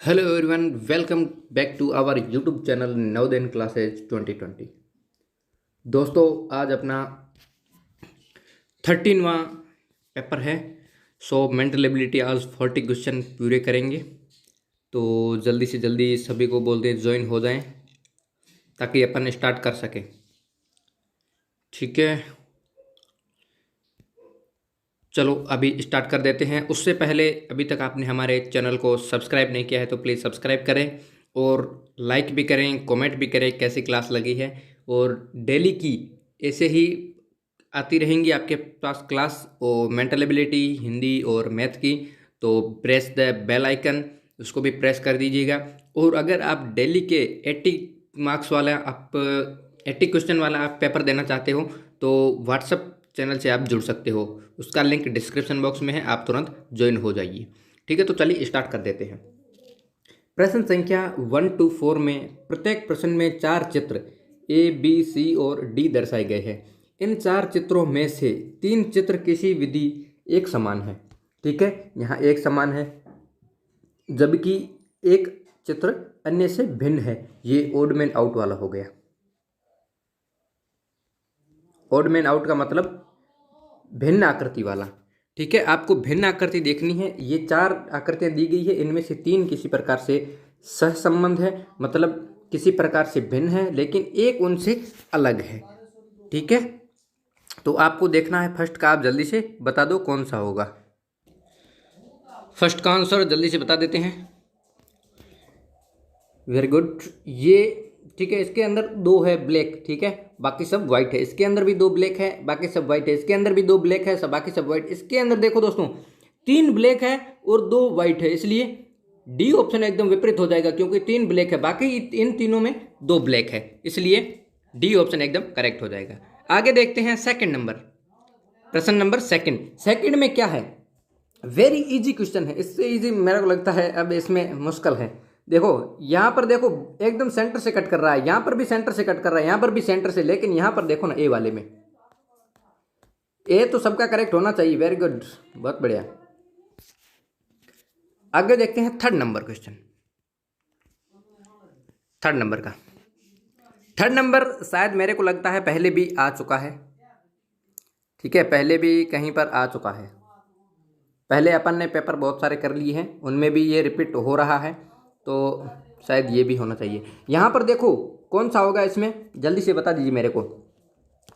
Hello everyone, welcome back to our YouTube channel Navodaya classes 2020। दोस्तों, आज अपना 13वां पेपर है। सो मेंटल एबिलिटी आज 40 क्वेश्चन पूरे करेंगे। तो जल्दी से जल्दी सभी को बोलते हैं ज्वाइन हो जाएं ताकि अपन स्टार्ट कर सकें। ठीक है, चलो अभी स्टार्ट कर देते हैं। उससे पहले अभी तक आपने हमारे चैनल को सब्सक्राइब नहीं किया है तो प्लीज़ सब्सक्राइब करें और लाइक भी करें, कमेंट भी करें कैसी क्लास लगी है। और डेली की ऐसे ही आती रहेंगी आपके पास क्लास और मेंटल एबिलिटी, हिंदी और मैथ की। तो प्रेस द बेल आइकन, उसको भी प्रेस कर दीजिएगा। और अगर आप डेली के 80 मार्क्स वाला आप 80 क्वेश्चन वाला आप पेपर देना चाहते हो तो व्हाट्सअप चैनल से आप जुड़ सकते हो। उसका लिंक डिस्क्रिप्शन बॉक्स में है, आप तुरंत ज्वाइन हो जाइए। ठीक है, तो चलिए स्टार्ट कर देते हैं। प्रश्न संख्या 1 to 4 में प्रत्येक प्रश्न में 4 चित्र ए, बी, सी और डी दर्शाए गए हैं। इन 4 चित्रों में से 3 चित्र किसी विधि एक समान है। ठीक है, यहाँ एक समान है जबकि एक चित्र अन्य से भिन्न है। ये ओड मैन आउट वाला हो गया। ओड मैन आउट का मतलब भिन्न आकृति वाला। ठीक है, आपको भिन्न आकृति देखनी है। ये 4 आकृतियां दी गई है, इनमें से 3 किसी प्रकार से सहसंबंध है, मतलब किसी प्रकार से भिन्न है, लेकिन एक उनसे अलग है। ठीक है, तो आपको देखना है फर्स्ट का। आप जल्दी से बता दो कौन सा होगा। फर्स्ट का आंसर जल्दी से बता देते हैं। Very good. ये ठीक है, इसके अंदर 2 है ब्लैक, ठीक है, बाकी सब व्हाइट है। इसके अंदर भी 2 ब्लैक है, बाकी सब व्हाइट है। इसके अंदर भी 2 ब्लैक है, सब बाकी सब व्हाइट। इसके अंदर देखो दोस्तों, 3 ब्लैक है और 2 व्हाइट है, इसलिए डी ऑप्शन एकदम विपरीत हो जाएगा क्योंकि 3 ब्लैक है, बाकी इन तीनों में 2 ब्लैक है, इसलिए डी ऑप्शन एकदम करेक्ट हो जाएगा। आगे देखते हैं सेकंड नंबर, प्रश्न नंबर सेकंड। सेकंड में क्या है? वेरी इजी क्वेश्चन है, इससे इजी मेरे को लगता है अब इसमें मुश्किल है। देखो यहाँ पर, देखो एकदम सेंटर से कट कर रहा है, यहाँ पर भी सेंटर से कट कर रहा है, यहाँ पर भी सेंटर से, लेकिन यहाँ पर देखो ना ए वाले में, ए तो सबका करेक्ट होना चाहिए। वेरी गुड, बहुत बढ़िया। आगे देखते हैं third number question. Third number का थर्ड नंबर शायद मेरे को लगता है पहले भी आ चुका है। ठीक है, पहले भी कहीं पर आ चुका है। पहले अपन ने पेपर बहुत सारे कर लिए हैं, उनमें भी ये रिपीट हो रहा है, तो शायद ये भी होना चाहिए। यहाँ पर देखो कौन सा होगा इसमें, जल्दी से बता दीजिए मेरे को।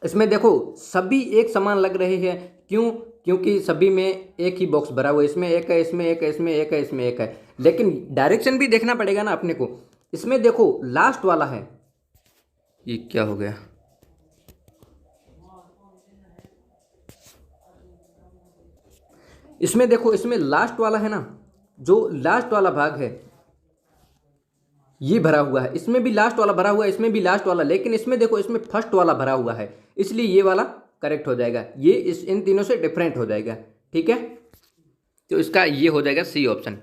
इसमें देखो सभी एक समान लग रहे हैं, क्यों? क्योंकि सभी में एक ही बॉक्स भरा हुआ है। इसमें एक है, इसमें एक है, इसमें एक है, इसमें एक है, लेकिन डायरेक्शन भी देखना पड़ेगा ना अपने को। इसमें देखो लास्ट वाला है, ये क्या हो गया? इसमें देखो, इसमें लास्ट वाला है ना, जो लास्ट वाला भाग है ये भरा हुआ है। इसमें भी लास्ट वाला भरा हुआ है, इसमें भी लास्ट वाला, लेकिन इसमें देखो इसमें फर्स्ट वाला भरा हुआ है, इसलिए ये वाला करेक्ट हो जाएगा। ये इन तीनों से डिफरेंट हो जाएगा। ठीक है, तो इसका ये हो जाएगा सी ऑप्शन।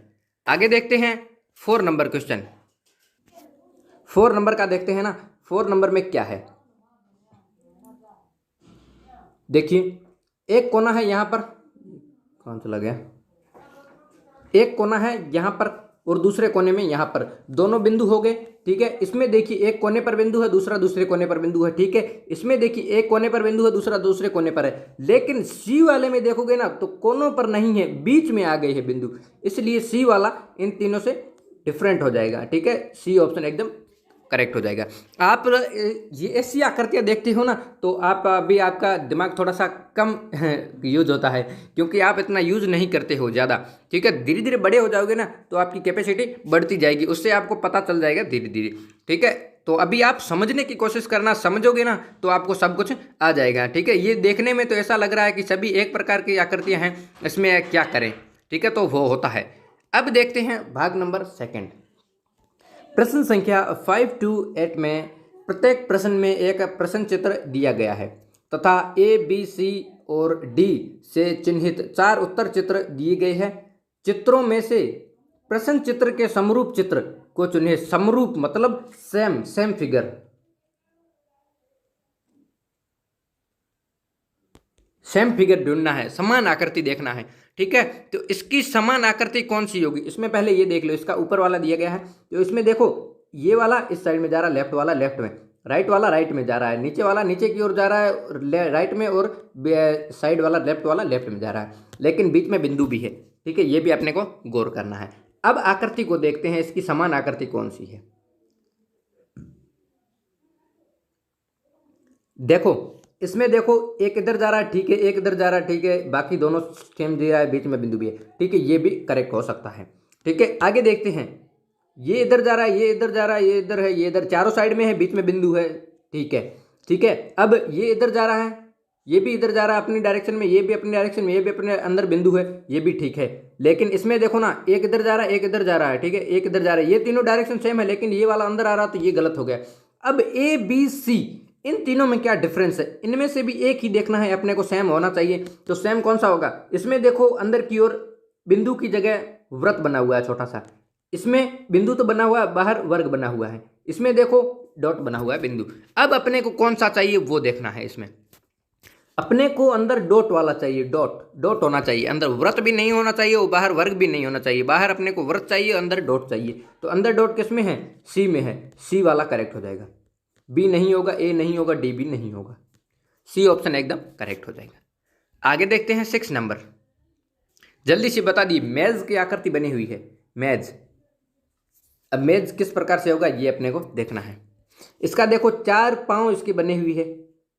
आगे देखते हैं 4 नंबर क्वेश्चन। 4 नंबर का देखते हैं ना। 4 नंबर में क्या है, देखिए एक कोना है यहाँ पर, कौन चला गया, एक कोना है यहाँ पर और दूसरे कोने में यहाँ पर, दोनों बिंदु हो गए। ठीक है, इसमें देखिए एक कोने पर बिंदु है, दूसरा दूसरे कोने पर बिंदु है। ठीक है, इसमें देखिए एक कोने पर बिंदु है, दूसरा दूसरे कोने पर है, लेकिन सी वाले में देखोगे ना तो कोनों पर नहीं है, बीच में आ गए हैं बिंदु, इसलिए सी वाला इन तीनों से डिफरेंट हो जाएगा। ठीक है, सी ऑप्शन एकदम करेक्ट हो जाएगा। आप ये ऐसी आकृतियाँ देखते हो ना तो आप अभी आपका दिमाग थोड़ा सा कम यूज होता है, क्योंकि आप इतना यूज नहीं करते हो ज़्यादा। ठीक है, धीरे धीरे बड़े हो जाओगे ना तो आपकी कैपेसिटी बढ़ती जाएगी, उससे आपको पता चल जाएगा धीरे धीरे। ठीक है, तो अभी आप समझने की कोशिश करना, समझोगे ना तो आपको सब कुछ आ जाएगा। ठीक है, ये देखने में तो ऐसा लग रहा है कि सभी एक प्रकार की आकृतियाँ हैं, इसमें क्या करें। ठीक है, तो वो होता है। अब देखते हैं भाग नंबर सेकेंड। प्रश्न संख्या 5 to 8 में प्रत्येक प्रश्न में एक प्रश्न चित्र दिया गया है तथा ए, बी, सी और डी से चिन्हित 4 उत्तर चित्र दिए गए हैं। चित्रों में से प्रश्न चित्र के समरूप चित्र को चुनें। समरूप मतलब same, same figure. Same figure ढूंढना है, समान आकृति देखना है, ठीक है। तो इसकी समान आकृति कौन सी होगी, इसमें पहले ये देख लो, इसका ऊपर वाला दिया गया है, तो इसमें देखो ये वाला इस साइड में जा रहा है, लेफ्ट वाला लेफ्ट में, राइट वाला राइट में जा रहा है, नीचे वाला नीचे की ओर जा रहा है राइट में, और साइड वाला लेफ्ट में जा रहा है, लेकिन बीच में बिंदु भी है, ठीक है। ये भी अपने को गौर करना है। अब आकृति को देखते हैं, इसकी समान आकृति कौन सी है। देखो इसमें देखो एक इधर जा रहा है, ठीक है, एक इधर जा रहा है, ठीक है, बाकी दोनों सेम दे रहा है, बीच में बिंदु भी है, ठीक है, ये भी करेक्ट हो सकता है, ठीक है। आगे देखते हैं, ये इधर जा रहा है, ये इधर जा रहा है, ये इधर है, ये इधर, चारों साइड में है, बीच में बिंदु है, ठीक है, ठीक है। अब ये इधर जा रहा है, ये भी इधर जा रहा है अपनी डायरेक्शन में, ये भी अपनी डायरेक्शन में, ये भी अपने अंदर बिंदु है, ये भी ठीक है। लेकिन इसमें देखो ना, एक इधर जा रहा है, एक इधर जा रहा है, ठीक है, एक इधर जा रहा है, ये तीनों डायरेक्शन सेम है, लेकिन ये वाला अंदर आ रहा, तो ये गलत हो गया। अब ए बी सी इन तीनों में क्या डिफरेंस है, इनमें से भी एक ही देखना है अपने को, सेम होना चाहिए। तो सेम कौन सा होगा, इसमें देखो अंदर की ओर बिंदु की जगह वृत्त बना हुआ है छोटा सा, इसमें बिंदु तो बना हुआ है, बाहर वर्ग बना हुआ है, इसमें देखो डॉट बना हुआ है बिंदु। अब अपने को कौन सा चाहिए वो देखना है, इसमें अपने को अंदर डॉट वाला चाहिए, डॉट डॉट होना चाहिए, अंदर वृत्त भी नहीं होना चाहिए और बाहर वर्ग भी नहीं होना चाहिए। बाहर अपने को वृत्त चाहिए, अंदर डॉट चाहिए। तो अंदर डॉट किस में है, सी में है, सी वाला करेक्ट हो जाएगा, बी नहीं होगा, ए नहीं होगा, डी भी नहीं होगा, सी ऑप्शन एकदम करेक्ट हो जाएगा। आगे देखते हैं 6 नंबर, जल्दी से बता दी, मेज की आकृति बनी हुई है, मेज। अब मेज किस प्रकार से होगा ये अपने को देखना है। इसका देखो 4 पांव इसकी बनी हुई है,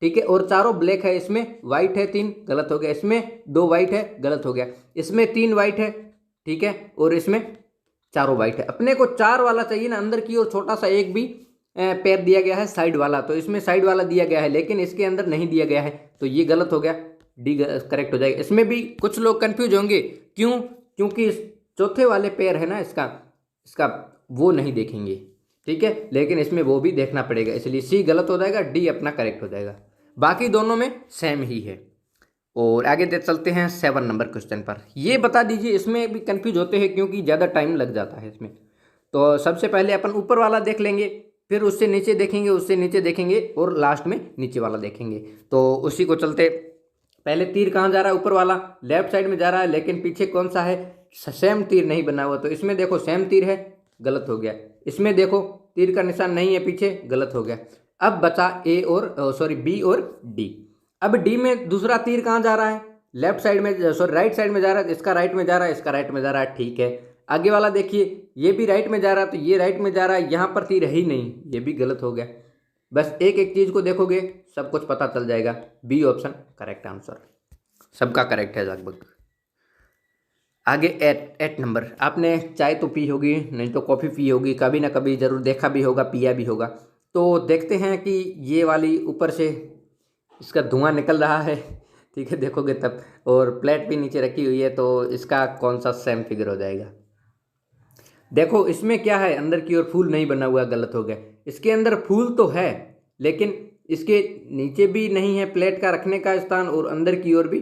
ठीक है, और चारों ब्लैक है, इसमें व्हाइट है 3, गलत हो गया, इसमें 2 व्हाइट है, गलत हो गया, इसमें 3 व्हाइट है, ठीक है, और इसमें चारों व्हाइट है। अपने को 4 वाला चाहिए ना, अंदर की ओर छोटा सा एक भी पैर दिया गया है साइड वाला, तो इसमें साइड वाला दिया गया है, लेकिन इसके अंदर नहीं दिया गया है, तो ये गलत हो गया, डी करेक्ट हो जाएगा। इसमें भी कुछ लोग कंफ्यूज होंगे, क्यों, क्योंकि इस चौथे वाले पैर है ना इसका वो नहीं देखेंगे, ठीक है, लेकिन इसमें वो भी देखना पड़ेगा, इसलिए सी गलत हो जाएगा, डी अपना करेक्ट हो जाएगा। बाकी दोनों में सेम ही है। और आगे चलते हैं 7 नंबर क्वेश्चन पर। ये बता दीजिए, इसमें भी कंफ्यूज होते हैं क्योंकि ज़्यादा टाइम लग जाता है इसमें। तो सबसे पहले अपन ऊपर वाला देख लेंगे, फिर उससे नीचे देखेंगे, उससे नीचे देखेंगे, और लास्ट में नीचे वाला देखेंगे। तो उसी को चलते, पहले तीर कहाँ जा रहा है, ऊपर वाला लेफ्ट साइड में जा रहा है, लेकिन पीछे कौन सा है, सेम तीर नहीं बना हुआ, तो इसमें देखो सेम तीर है, गलत हो गया। इसमें देखो तीर का निशान नहीं है पीछे, गलत हो गया। अब बचा ए और बी और डी। अब डी में दूसरा तीर कहाँ जा रहा है, लेफ्ट साइड में, राइट साइड में जा रहा है, इसका राइट में जा रहा है, इसका राइट में जा रहा है, ठीक है। आगे वाला देखिए, ये भी राइट में जा रहा है, तो ये राइट में जा रहा है, यहाँ पर तीर है ही नहीं, ये भी गलत हो गया। बस एक एक चीज़ को देखोगे सब कुछ पता चल जाएगा। बी ऑप्शन करेक्ट आंसर, सबका करेक्ट है लगभग। आगे 8 नंबर, आपने चाय तो पी होगी, नहीं तो कॉफ़ी पी होगी, कभी ना कभी ज़रूर देखा भी होगा, पिया भी होगा। तो देखते हैं कि ये वाली ऊपर से इसका धुआं निकल रहा है, ठीक है, देखोगे तब, और प्लेट भी नीचे रखी हुई है, तो इसका कौन सा सेम फिगर हो जाएगा। देखो इसमें क्या है, अंदर की ओर फूल नहीं बना हुआ, गलत हो गया। इसके अंदर फूल तो है, लेकिन इसके नीचे भी नहीं है प्लेट का रखने का स्थान, और अंदर की ओर भी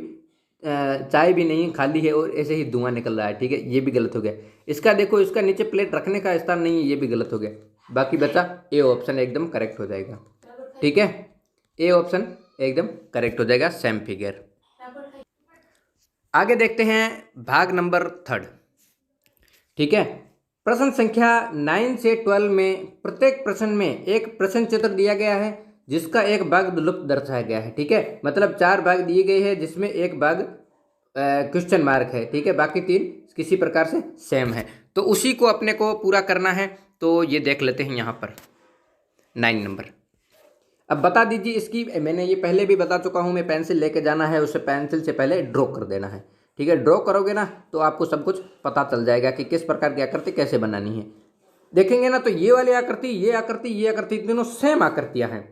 चाय भी नहीं है, खाली है, और ऐसे ही धुआं निकल रहा है, ठीक है, ये भी गलत हो गया। इसका देखो, इसका नीचे प्लेट रखने का स्थान नहीं है, ये भी गलत हो गया। बाकी बचा ए ऑप्शन एकदम करेक्ट हो जाएगा, ठीक है, ए ऑप्शन एकदम करेक्ट हो जाएगा, सेम फिगर। आगे देखते हैं भाग नंबर 3, ठीक है। प्रश्न संख्या 9 से 12 में प्रत्येक प्रश्न में एक प्रश्न चित्र दिया गया है, जिसका एक भाग विलुप्त दर्शाया गया है, ठीक है, मतलब 4 भाग दिए गए हैं, जिसमें एक भाग क्वेश्चन मार्क है, ठीक है, बाकी 3 किसी प्रकार से सेम है। तो उसी को अपने को पूरा करना है, तो ये देख लेते हैं यहाँ पर 9 नंबर। अब बता दीजिए इसकी, मैंने ये पहले भी बता चुका हूँ, मैं पेंसिल लेके जाना है, उसे पेंसिल से पहले ड्रॉ कर देना है, ठीक है। ड्रॉ करोगे ना तो आपको सब कुछ पता चल जाएगा कि किस प्रकार की आकृति कैसे बनानी है। देखेंगे ना तो ये वाली आकृति, ये आकृति, ये आकृति, तीनों सेम आकृतियां हैं।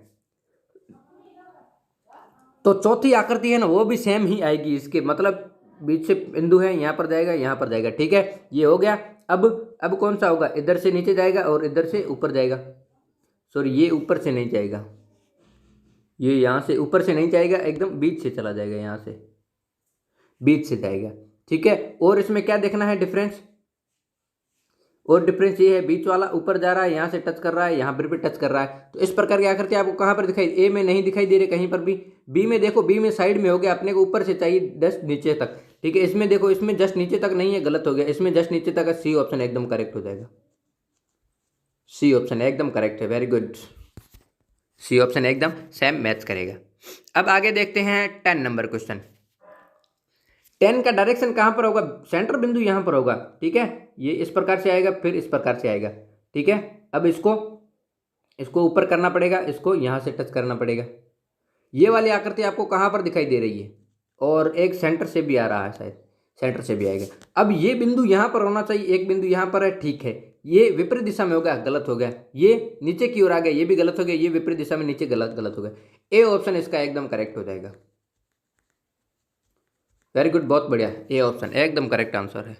तो चौथी आकृति है ना, वो भी सेम ही आएगी, इसके मतलब बीच से बिंदु है, यहाँ पर जाएगा, यहाँ पर जाएगा, ठीक है, ये हो गया। अब कौन सा होगा, इधर से नीचे जाएगा और इधर से ऊपर जाएगा, सॉरी ये ऊपर से नहीं जाएगा, ये यहाँ से ऊपर से नहीं जाएगा, एकदम बीच से चला जाएगा, यहाँ से बीच से जाएगा, ठीक है। और इसमें क्या देखना है डिफरेंस, और डिफरेंस ये है, बीच वाला ऊपर जा रहा है, यहाँ से टच कर रहा है, यहाँ पर भी टच कर रहा है। तो इस प्रकार की आकृति आपको कहाँ पर दिखाई, ए में नहीं दिखाई दे रही कहीं पर भी, बी में देखो, बी में साइड में हो गया, अपने को ऊपर से चाहिए जस्ट नीचे तक, ठीक है। इसमें देखो, इसमें जस्ट नीचे तक नहीं है, गलत हो गया, इसमें जस्ट नीचे तक है, सी ऑप्शन एकदम करेक्ट हो जाएगा। सी ऑप्शन एकदम करेक्ट है, वेरी गुड। सी ऑप्शन एकदम सेम मैच करेगा। अब आगे देखते हैं 10 नंबर क्वेश्चन। 10 का डायरेक्शन कहाँ पर होगा? सेंटर बिंदु यहाँ पर होगा, ठीक है। ये इस प्रकार से आएगा, फिर इस प्रकार से आएगा, ठीक है। अब इसको ऊपर करना पड़ेगा, इसको यहाँ से टच करना पड़ेगा। ये वाली आकृति आपको कहाँ पर दिखाई दे रही है? और एक सेंटर से भी आ रहा है, शायद सेंटर से भी आएगा। अब ये बिंदु यहाँ पर होना चाहिए, एक बिंदु यहाँ पर है, ठीक है। ये विपरीत दिशा में हो गया, गलत हो गया। ये नीचे की ओर आ गया, ये भी गलत हो गया। ये विपरीत दिशा में नीचे, गलत हो गया। ए ऑप्शन इसका एकदम करेक्ट हो जाएगा। वेरी गुड, बहुत बढ़िया, ए ऑप्शन एकदम करेक्ट आंसर है।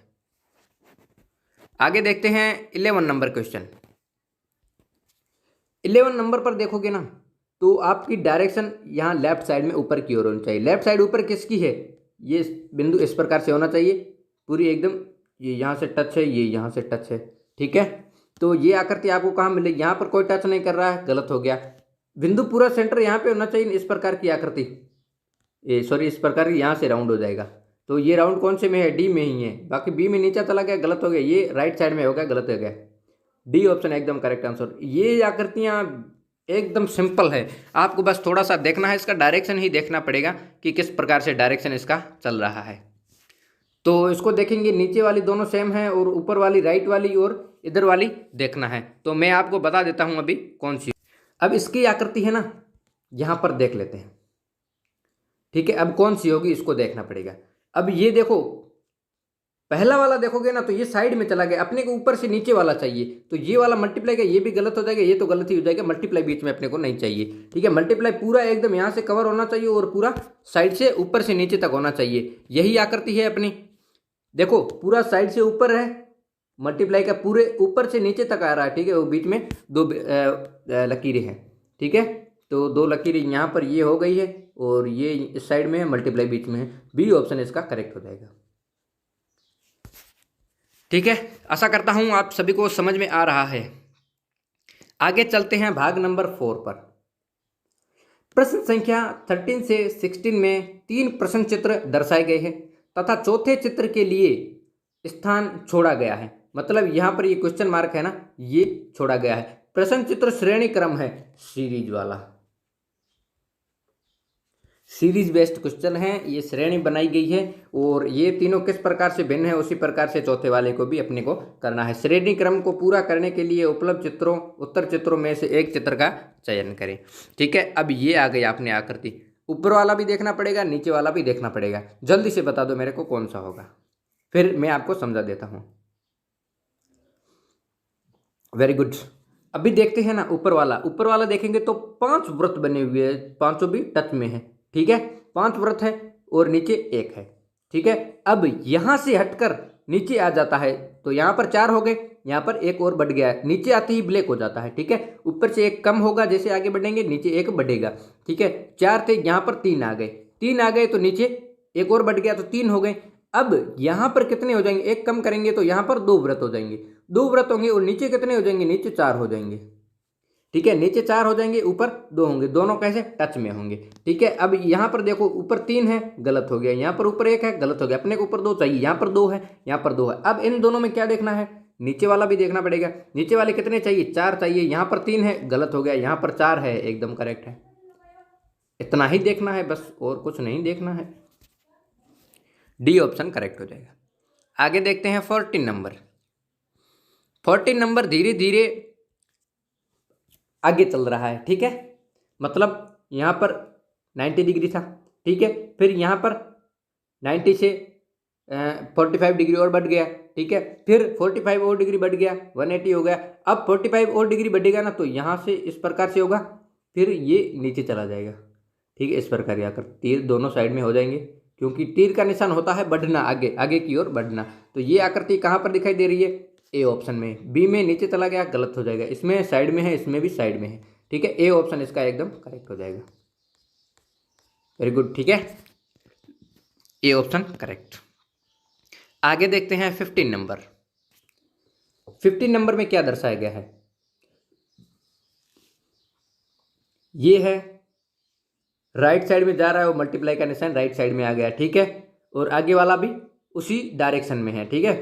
आगे देखते हैं 11 नंबर क्वेश्चन। 11 नंबर पर देखोगे ना, तो आपकी डायरेक्शन यहाँ लेफ्ट साइड में ऊपर की ओर होनी चाहिए। लेफ्ट साइड ऊपर किसकी है? ये बिंदु इस प्रकार से होना चाहिए, पूरी एकदम, ये यहाँ से टच है, ये यहाँ से टच है, ठीक है। तो ये आकृति आपको कहाँ मिलेगी? यहाँ पर कोई टच नहीं कर रहा है, गलत हो गया। बिंदु पूरा सेंटर यहाँ पे होना चाहिए, इस प्रकार की आकृति, सॉरी इस प्रकार की, यहाँ से राउंड हो जाएगा। तो ये राउंड कौन से में है? डी में ही है। बाकी बी में नीचे चला गया, गलत हो गया। ये राइट साइड में होगा, गलत हो गया। डी ऑप्शन एकदम करेक्ट आंसर। ये आकृतियाँ एकदम सिंपल है, आपको बस थोड़ा सा देखना है, इसका डायरेक्शन ही देखना पड़ेगा कि किस प्रकार से डायरेक्शन इसका चल रहा है। तो इसको देखेंगे, नीचे वाली दोनों सेम है, और ऊपर वाली राइट वाली और इधर वाली देखना है। तो मैं आपको बता देता हूं अभी कौन सी। अब इसकी आकृति है ना, यहां पर देख लेते हैं, ठीक है। अब कौन सी होगी इसको देखना पड़ेगा। अब ये देखो, पहला वाला देखोगे ना, तो ये साइड में चला गया, अपने को ऊपर से नीचे वाला चाहिए। तो ये वाला मल्टीप्लाई का, ये भी गलत हो जाएगा, ये तो गलत ही हो जाएगा। मल्टीप्लाई बीच में अपने को नहीं चाहिए, ठीक है। मल्टीप्लाई पूरा एकदम यहाँ से कवर होना चाहिए, और पूरा साइड से ऊपर से नीचे तक होना चाहिए। यही आकृति है अपनी। देखो, पूरा साइड से ऊपर है, मल्टीप्लाई का पूरे ऊपर से नीचे तक आ रहा है, ठीक है। वो बीच में दो लकीरें हैं, ठीक है। तो दो लकीरें यहाँ पर ये हो गई है, और ये इस साइड में है, मल्टीप्लाई बीच में है। बी ऑप्शन इसका करेक्ट हो जाएगा, ठीक है। आशा करता हूं आप सभी को समझ में आ रहा है। आगे चलते हैं भाग नंबर 4 पर। प्रश्न संख्या 13 से 16 में 3 प्रश्न चित्र दर्शाए गए हैं तथा चौथे चित्र के लिए स्थान छोड़ा गया है। मतलब यहां पर ये क्वेश्चन मार्क है ना, ये छोड़ा गया है। प्रश्न चित्र श्रेणी क्रम है, सीरीज वाला, सीरीज बेस्ड क्वेश्चन है, ये श्रेणी बनाई गई है। और ये तीनों किस प्रकार से भिन्न है, उसी प्रकार से चौथे वाले को भी अपने को करना है। श्रेणी क्रम को पूरा करने के लिए उपलब्ध चित्रों, उत्तर चित्रों में से एक चित्र का चयन करें, ठीक है। अब ये आ गई आपने आकृति, ऊपर वाला भी देखना पड़ेगा, नीचे वाला भी देखना पड़ेगा। जल्दी से बता दो मेरे को कौन सा होगा, फिर मैं आपको समझा देता हूँ। Very good. अभी देखते हैं ना ऊपर वाला देखेंगे तो 5 वृत्त बने हुए हैं, पांचों भी टच में है, ठीक है। 5 वृत्त है और नीचे 1 है, ठीक है। अब यहां से हटकर नीचे आ जाता है, तो यहां पर 4 हो गए, यहां पर 1 और बढ़ गया है, नीचे आते ही ब्लैक हो जाता है, ठीक है। ऊपर से 1 कम होगा, जैसे आगे बढ़ेंगे नीचे 1 बढ़ेगा, ठीक है। 4 थे, यहां पर 3 आ गए, 3 आ गए तो नीचे 1 और बढ़ गया, तो 3 हो गए। अब यहां पर कितने हो जाएंगे? 1 कम करेंगे तो यहां पर 2 वृत्त हो जाएंगे, 2 वृत्त होंगे, और नीचे कितने हो जाएंगे? नीचे 4 हो जाएंगे, ठीक है। नीचे 4 हो जाएंगे, ऊपर 2 होंगे, दोनों कैसे? टच में होंगे, ठीक है। अब यहां पर देखो, ऊपर 3 है, गलत हो गया। यहां पर ऊपर 1 है, गलत हो गया। अपने को ऊपर 2 चाहिए, यहां पर 2 है, यहां पर 2 है। अब इन दोनों में क्या देखना है? नीचे वाला भी देखना पड़ेगा। नीचे वाले कितने चाहिए? 4 चाहिए। यहां पर 3 है, गलत हो गया। यहां पर 4 है, एकदम करेक्ट है। इतना ही देखना है बस, और कुछ नहीं देखना है। डी ऑप्शन करेक्ट हो जाएगा। आगे देखते हैं 14 नंबर। 14 नंबर धीरे धीरे आगे चल रहा है, ठीक है। मतलब यहां पर 90 डिग्री था, ठीक है। फिर यहां पर 90 से 45 डिग्री और बढ़ गया, ठीक है। फिर 45 और डिग्री बढ़ गया, 180 हो गया। अब 45 और डिग्री बढ़ेगा ना, तो यहां से इस प्रकार से होगा, फिर ये नीचे चला जाएगा, ठीक है। इस प्रकार आकर तीर दोनों साइड में हो जाएंगे, क्योंकि तीर का निशान होता है बढ़ना, आगे आगे की ओर बढ़ना। तो ये आकृति कहाँ पर दिखाई दे रही है? ए ऑप्शन में। बी में नीचे चला गया, गलत हो जाएगा। इसमें साइड में है, इसमें भी साइड में है, ठीक है। ए ऑप्शन इसका एकदम करेक्ट हो जाएगा। वेरी गुड, ठीक है, ए ऑप्शन करेक्ट। आगे देखते हैं 15 नंबर। 15 नंबर में क्या दर्शाया गया है? ये है राइट साइड में जा रहा है वो मल्टीप्लाई का निशान राइट साइड में आ गया, ठीक है। और आगे वाला भी उसी डायरेक्शन में है, ठीक है,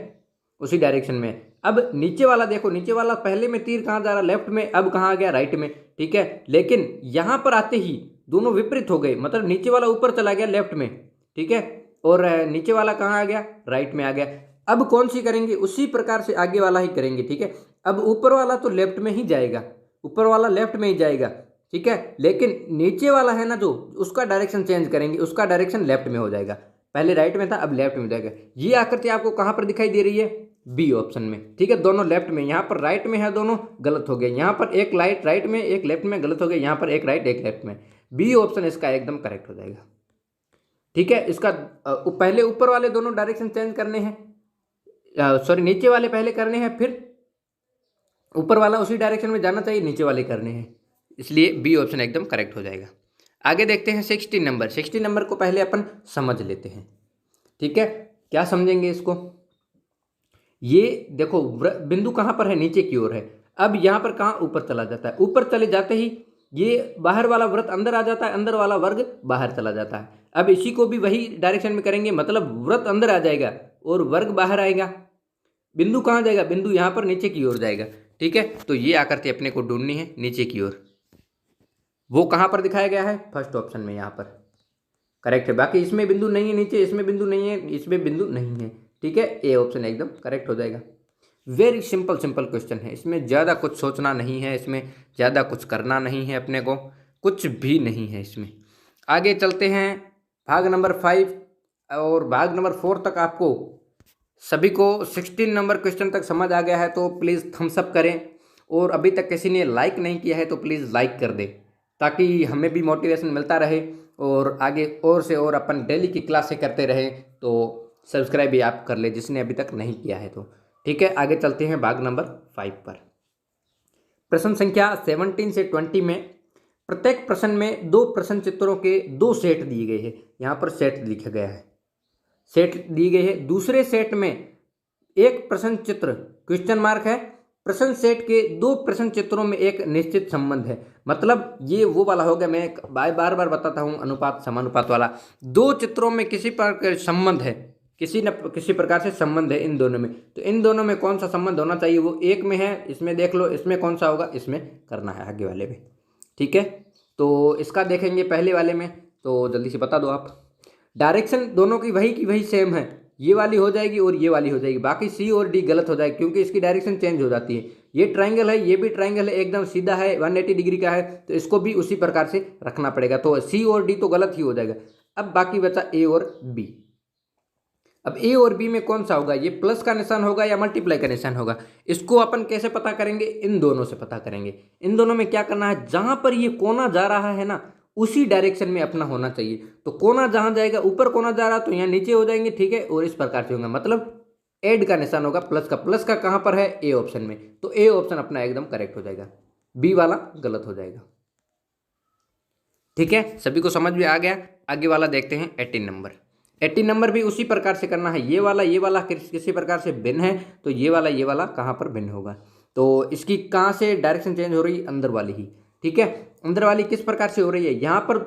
उसी डायरेक्शन में। अब नीचे वाला देखो, नीचे वाला पहले में तीर कहाँ जा रहा, लेफ्ट में, अब कहाँ आ गया, राइट में, ठीक है। लेकिन यहाँ पर आते ही दोनों विपरीत हो गए, मतलब नीचे वाला ऊपर चला गया लेफ्ट में, ठीक है, और नीचे वाला कहाँ आ गया, राइट में आ गया। अब कौन सी करेंगे, उसी प्रकार से आगे वाला ही करेंगे, ठीक है। अब ऊपर वाला तो लेफ्ट में ही जाएगा, ऊपर वाला लेफ्ट में ही जाएगा, ठीक है। लेकिन नीचे वाला है ना जो, उसका डायरेक्शन चेंज करेंगे, उसका डायरेक्शन लेफ्ट में हो जाएगा। पहले राइट में था, अब लेफ्ट में हो जाएगा। ये आकृति आपको कहाँ पर दिखाई दे रही है, बी ऑप्शन में, ठीक है। दोनों लेफ्ट में, यहाँ पर राइट में है, दोनों गलत हो गए। यहाँ पर एक लाइट राइट में, एक लेफ्ट में, गलत हो गया। यहाँ पर एक राइट एक लेफ्ट में, बी ऑप्शन इसका एकदम करेक्ट हो जाएगा, ठीक है। इसका पहले ऊपर वाले दोनों डायरेक्शन चेंज करने हैं, सॉरी नीचे वाले पहले करने हैं, फिर ऊपर वाला उसी डायरेक्शन में जाना चाहिए, नीचे वाले करने हैं, इसलिए बी ऑप्शन एकदम करेक्ट हो जाएगा। आगे देखते हैं 16 नंबर। 16 नंबर को पहले अपन समझ लेते हैं, ठीक है। क्या समझेंगे इसको, ये देखो बिंदु कहाँ पर है, नीचे की ओर है। अब यहाँ पर कहाँ, ऊपर चला जाता है, ऊपर चले जाते ही ये बाहर वाला वृत्त अंदर आ जाता है, अंदर वाला वर्ग बाहर चला जाता है। अब इसी को भी वही डायरेक्शन में करेंगे, मतलब वृत्त अंदर आ जाएगा और वर्ग बाहर आएगा। बिंदु कहाँ जाएगा, बिंदु यहाँ पर नीचे की ओर जाएगा, ठीक है। तो ये आकृति अपने को ढूंढनी है नीचे की ओर, वो कहाँ पर दिखाया गया है, फर्स्ट ऑप्शन में, यहाँ पर करेक्ट है। बाकी इसमें बिंदु नहीं है नीचे, इसमें बिंदु नहीं है, इसमें बिंदु नहीं है, ठीक है। ए ऑप्शन एकदम करेक्ट हो जाएगा। वेरी सिंपल सिंपल क्वेश्चन है, इसमें ज़्यादा कुछ सोचना नहीं है, इसमें ज़्यादा कुछ करना नहीं है, अपने को कुछ भी नहीं है इसमें। आगे चलते हैं भाग नंबर 5 और भाग नंबर 4 तक। आपको सभी को 16 नंबर क्वेश्चन तक समझ आ गया है तो प्लीज़ थम्स अप करें, और अभी तक किसी ने लाइक नहीं किया है तो प्लीज़ लाइक कर दें, ताकि हमें भी मोटिवेशन मिलता रहे और आगे और से और अपन डेली की क्लासें करते रहें। तो सब्सक्राइब भी आप कर ले जिसने अभी तक नहीं किया है तो, ठीक है। आगे चलते हैं भाग नंबर 5 पर। प्रश्न संख्या 17 से 20 में प्रत्येक प्रश्न में 2 प्रश्न चित्रों के 2 सेट दिए गए हैं। यहाँ पर सेट लिखा गया है, सेट दिए गए हैं। दूसरे सेट में एक प्रश्न चित्र क्वेश्चन मार्क है, प्रश्न सेट के 2 प्रश्न चित्रों में एक निश्चित संबंध है। मतलब ये वो वाला हो गया, मैं बार बार बताता हूँ, अनुपात समानुपात वाला। 2 चित्रों में किसी प्रकार संबंध है, किसी न किसी प्रकार से संबंध है इन दोनों में। तो इन दोनों में कौन सा संबंध होना चाहिए, वो एक में है, इसमें देख लो, इसमें कौन सा होगा, इसमें करना है आगे वाले में, ठीक है। तो इसका देखेंगे पहले वाले में, तो जल्दी से बता दो आप। डायरेक्शन दोनों की वही सेम है, ये वाली हो जाएगी और ये वाली हो जाएगी। बाकी सी और डी गलत हो जाएगी क्योंकि इसकी डायरेक्शन चेंज हो जाती है। ये ट्रायंगल है, ये भी ट्रायंगल है, एकदम सीधा है, 180 डिग्री का है, तो इसको भी उसी प्रकार से रखना पड़ेगा। तो सी और डी तो गलत ही हो जाएगा। अब बाकी बचा ए और बी। अब ए और बी में कौन सा होगा, ये प्लस का निशान होगा या मल्टीप्लाई का निशान होगा, इसको अपन कैसे पता करेंगे, इन दोनों से पता करेंगे। इन दोनों में क्या करना है, जहां पर ये कोना जा रहा है ना, उसी डायरेक्शन में अपना होना चाहिए। तो कोना जहां जाएगा, ऊपर कोना जा रहा तो यहाँ नीचे हो जाएंगे, ठीक है, और इस प्रकार से होगा, मतलब ऐड का निशान होगा प्लस का। प्लस का कहां पर है, ए ऑप्शन में, तो ए ऑप्शन अपना एकदम करेक्ट हो जाएगा, बी वाला गलत हो जाएगा, ठीक है। सभी को समझ में आ गया। आगे वाला देखते हैं 18 नंबर। 18 नंबर भी उसी प्रकार से करना है। ये वाला किसी प्रकार से भिन्न है, तो ये वाला कहाँ पर भिन्न होगा। तो इसकी कहाँ से डायरेक्शन चेंज हो रही है, अंदर वाली ही, ठीक है। अंदर वाली किस प्रकार से हो रही है, यहाँ पर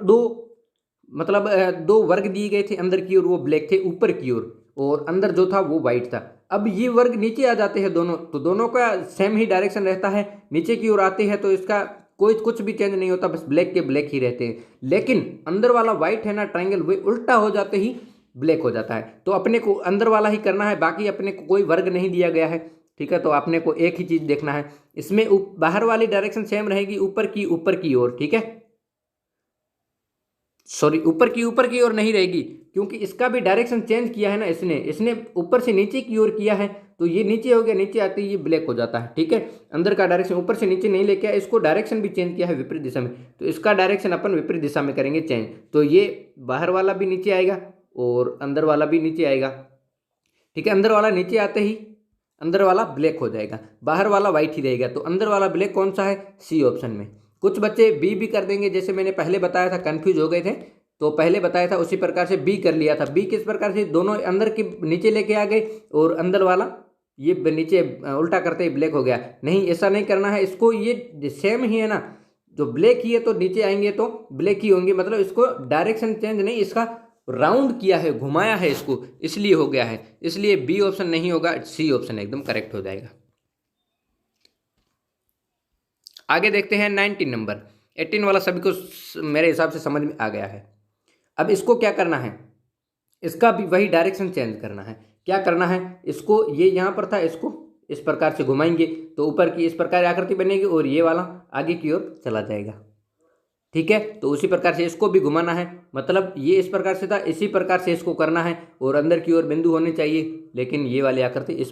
2 वर्ग दिए गए थे अंदर की ओर, वो ब्लैक थे ऊपर की ओर, और अंदर जो था वो व्हाइट था। अब ये वर्ग नीचे आ जाते हैं दोनों, तो दोनों का सेम ही डायरेक्शन रहता है, नीचे की ओर आते हैं, तो इसका कोई कुछ भी चेंज नहीं होता, बस ब्लैक के ब्लैक ही रहते हैं। लेकिन अंदर वाला व्हाइट है ना ट्रायंगल, वो उल्टा हो जाते ही ब्लैक हो जाता है। तो अपने को अंदर वाला ही करना है, बाकी अपने को कोई वर्ग नहीं दिया गया है, ठीक है। तो अपने को एक ही चीज देखना है, इसमें बाहर वाली डायरेक्शन सेम रहेगी, ऊपर की ओर, ठीक है। सॉरी, ऊपर की ओर नहीं रहेगी, क्योंकि इसका भी डायरेक्शन चेंज किया है ना इसने ऊपर से नीचे की ओर किया है, तो ये नीचे हो गया, नीचे आते ही ये ब्लैक हो जाता है, ठीक है। अंदर का डायरेक्शन ऊपर से नीचे नहीं लेके आया, इसको डायरेक्शन भी चेंज किया है विपरीत दिशा में, तो इसका डायरेक्शन अपन विपरीत दिशा में करेंगे चेंज। तो ये बाहर वाला भी नीचे आएगा और अंदर वाला भी नीचे आएगा, ठीक है। अंदर वाला नीचे आते ही अंदर वाला ब्लैक हो जाएगा, बाहर वाला व्हाइट ही रहेगा। तो अंदर वाला ब्लैक कौन सा है, सी ऑप्शन में। कुछ बच्चे बी भी कर देंगे, जैसे मैंने पहले बताया था, कंफ्यूज हो गए थे, तो पहले बताया था उसी प्रकार से बी कर लिया था। बी किस प्रकार से, दोनों अंदर के नीचे लेके आ गए और अंदर वाला ये नीचे उल्टा करते ही ब्लैक हो गया। नहीं, ऐसा नहीं करना है, इसको ये सेम ही है ना, जो ब्लैक ही है तो नीचे आएंगे तो ब्लैक ही होंगे, मतलब इसको डायरेक्शन चेंज नहीं, इसका राउंड किया है, घुमाया है इसको, इसलिए हो गया है। इसलिए बी ऑप्शन नहीं होगा, सी ऑप्शन एकदम करेक्ट हो जाएगा। आगे देखते हैं 19 नंबर। 18 वाला सभी को मेरे हिसाब से समझ में आ गया है। अब इसको क्या करना है, इसका भी वही डायरेक्शन चेंज करना है। क्या करना है, इसको ये यहाँ पर था, इसको इस प्रकार से घुमाएंगे तो ऊपर की इस प्रकार आकृति बनेगी और ये वाला आगे की ओर चला जाएगा। ठीक है, तो उसी प्रकार से इसको भी घुमाना है, मतलब ये इस प्रकार से था, इसी प्रकार से इसको करना है और अंदर की ओर बिंदु होने चाहिए, लेकिन ये वाली आकृति इस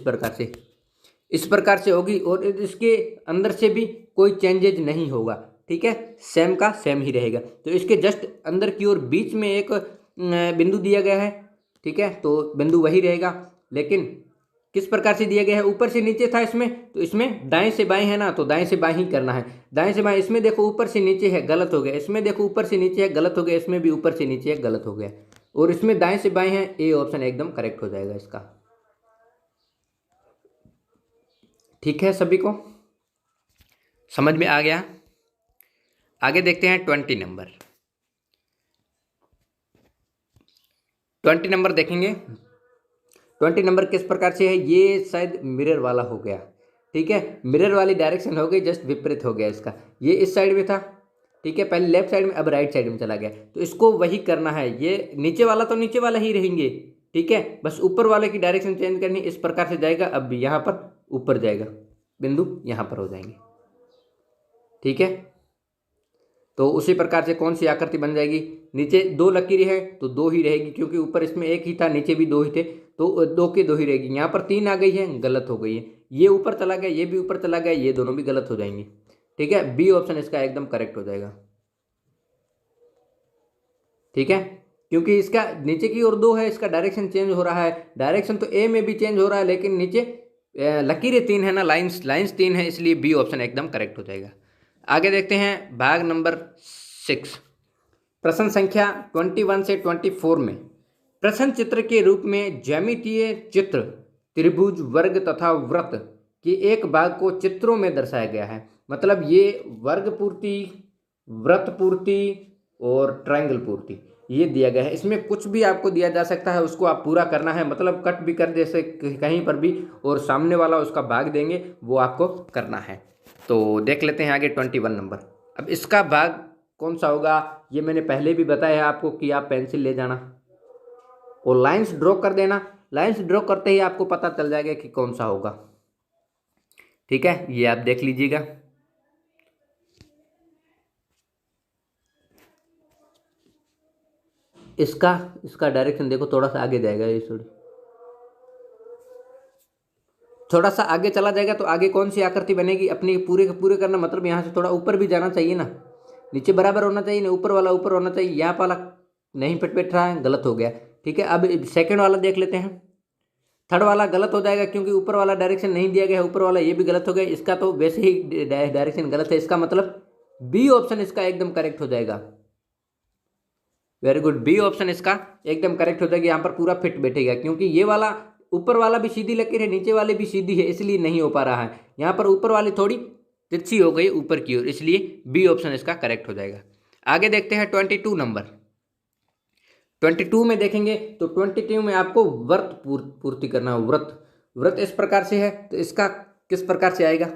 प्रकार से होगी और इसके अंदर से भी कोई चेंजेज नहीं होगा। ठीक है, सेम का सेम ही रहेगा। तो इसके जस्ट अंदर की ओर बीच में एक बिंदु दिया गया है। ठीक है, तो बिंदु वही रहेगा, लेकिन किस प्रकार से दिया गया है, ऊपर से नीचे था इसमें, तो इसमें दाएं से बाएं है ना, तो दाएं से बाएं ही करना है। दाएं से बाएं, इसमें देखो ऊपर से नीचे है, गलत हो गया। इसमें देखो ऊपर से नीचे है, गलत हो गया। इसमें भी ऊपर से नीचे है, गलत हो गया। और इसमें दाएं से बाएं है, ए ऑप्शन एकदम करेक्ट हो जाएगा इसका। ठीक है, सभी को समझ में आ गया। आगे देखते हैं 20 नंबर। 20 नंबर देखेंगे। 20 नंबर किस प्रकार से है, ये शायद मिरर वाला हो गया। ठीक है, मिरर वाली डायरेक्शन हो गई, जस्ट विपरीत हो गया इसका। ये इस साइड में था, ठीक है, पहले लेफ्ट साइड में, अब राइट साइड में चला गया। तो इसको वही करना है, ये नीचे वाला तो नीचे वाला ही रहेंगे। ठीक है, बस ऊपर वाले की डायरेक्शन चेंज करनी, इस प्रकार से जाएगा। अब यहाँ पर ऊपर जाएगा, बिंदु यहाँ पर हो जाएंगे। ठीक है, तो उसी प्रकार से कौन सी आकृति बन जाएगी, नीचे दो लकीरें है तो दो ही रहेगी, क्योंकि ऊपर इसमें एक ही था, नीचे भी दो ही थे, तो दो के दो ही रहेगी। यहाँ पर 3 आ गई है, गलत हो गई है। ये ऊपर चला गया, ये भी ऊपर चला गया, ये दोनों भी गलत हो जाएंगे। ठीक है, बी ऑप्शन इसका एकदम करेक्ट हो जाएगा। ठीक है, क्योंकि इसका नीचे की ओर 2 है, इसका डायरेक्शन चेंज हो रहा है। डायरेक्शन तो ए में भी चेंज हो रहा है, लेकिन नीचे लकीरें 3 है ना, लाइंस 3 है, इसलिए बी ऑप्शन एकदम करेक्ट हो जाएगा। आगे देखते हैं भाग नंबर 6। प्रश्न संख्या 21 से 24 में प्रश्न चित्र के रूप में ज्यामितीय चित्र त्रिभुज, वर्ग तथा वृत्त के एक भाग को चित्रों में दर्शाया गया है। मतलब ये वर्ग पूर्ति, वृत्त पूर्ति और ट्रायंगल पूर्ति ये दिया गया है। इसमें कुछ भी आपको दिया जा सकता है, उसको आप पूरा करना है, मतलब कट भी कर दे से कहीं पर भी, और सामने वाला उसका भाग देंगे, वो आपको करना है। तो देख लेते हैं आगे 21 नंबर। अब इसका भाग कौन सा होगा, ये मैंने पहले भी बताया आपको कि आप पेंसिल ले जाना और लाइंस ड्रॉ कर देना। लाइंस ड्रॉ करते ही आपको पता चल जाएगा कि कौन सा होगा। ठीक है, ये आप देख लीजिएगा। इसका डायरेक्शन देखो, थोड़ा सा आगे जाएगा, ये थोड़ा सा आगे चला जाएगा, तो आगे कौन सी आकृति बनेगी, अपनी पूरे के पूरे करना, मतलब यहाँ से थोड़ा ऊपर भी जाना चाहिए ना, नीचे बराबर होना चाहिए ना, ऊपर वाला ऊपर होना चाहिए। यहाँ वाला नहीं फिट बैठ रहा है, गलत हो गया। ठीक है, अब सेकंड वाला देख लेते हैं। थर्ड वाला गलत हो जाएगा, क्योंकि ऊपर वाला डायरेक्शन नहीं दिया गया है, ऊपर वाला ये भी गलत हो गया। इसका तो वैसे ही डायरेक्शन गलत है, इसका मतलब बी ऑप्शन इसका एकदम करेक्ट हो जाएगा। वेरी गुड, बी ऑप्शन इसका एकदम करेक्ट हो जाएगा। यहाँ पर पूरा फिट बैठेगा, क्योंकि ये वाला ऊपर वाला भी सीधी लकीर है, नीचे वाले भी सीधी है, इसलिए नहीं हो पा रहा है। यहाँ पर ऊपर वाली थोड़ी तिरछी हो गई ऊपर की ओर, इसलिए बी ऑप्शन इसका करेक्ट हो जाएगा। आगे देखते हैं 22 नंबर। 22 में देखेंगे तो 22 में आपको वृत्त पूर्ति करना है। वृत्त इस प्रकार से है, तो इसका किस प्रकार से आएगा,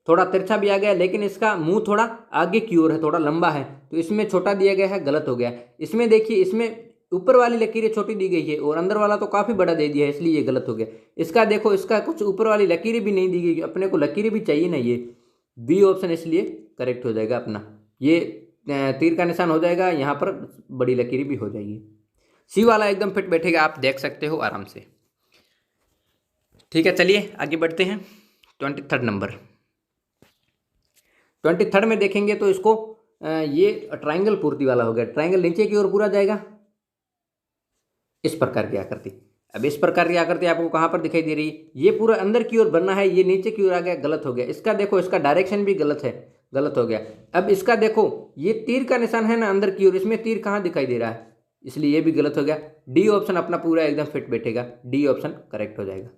थोड़ा तिरछा भी आ गया, लेकिन इसका मुंह थोड़ा आगे की ओर है, थोड़ा लंबा है, तो इसमें छोटा दिया गया है, गलत हो गया। इसमें देखिए, इसमें ऊपर वाली लकीरें छोटी दी गई है और अंदर वाला तो काफ़ी बड़ा दे दिया है, इसलिए ये गलत हो गया। इसका देखो, इसका कुछ ऊपर वाली लकीरें भी नहीं दी गई, अपने को लकीरें भी चाहिए ना, ये बी ऑप्शन इसलिए करेक्ट हो जाएगा अपना। ये तीर का निशान हो जाएगा, यहाँ पर बड़ी लकीरें भी हो जाएगी। सी वाला एकदम फिट बैठेगा, आप देख सकते हो आराम से। ठीक है, चलिए आगे बढ़ते हैं 23 नंबर। 23 में देखेंगे तो इसको ये ट्रायंगल पूर्ति वाला हो गया। ट्रायंगल नीचे की ओर पूरा जाएगा, इस प्रकार की आकृति। अब इस प्रकार की आकृति आपको कहाँ पर दिखाई दे रही है, ये पूरा अंदर की ओर बनना है, ये नीचे की ओर आ गया, गलत हो गया। इसका देखो, इसका डायरेक्शन भी गलत है, गलत हो गया। अब इसका देखो, ये तीर का निशान है ना अंदर की ओर, इसमें तीर कहाँ दिखाई दे रहा है, इसलिए ये भी गलत हो गया। डी ऑप्शन अपना पूरा एकदम फिट बैठेगा, डी ऑप्शन करेक्ट हो जाएगा।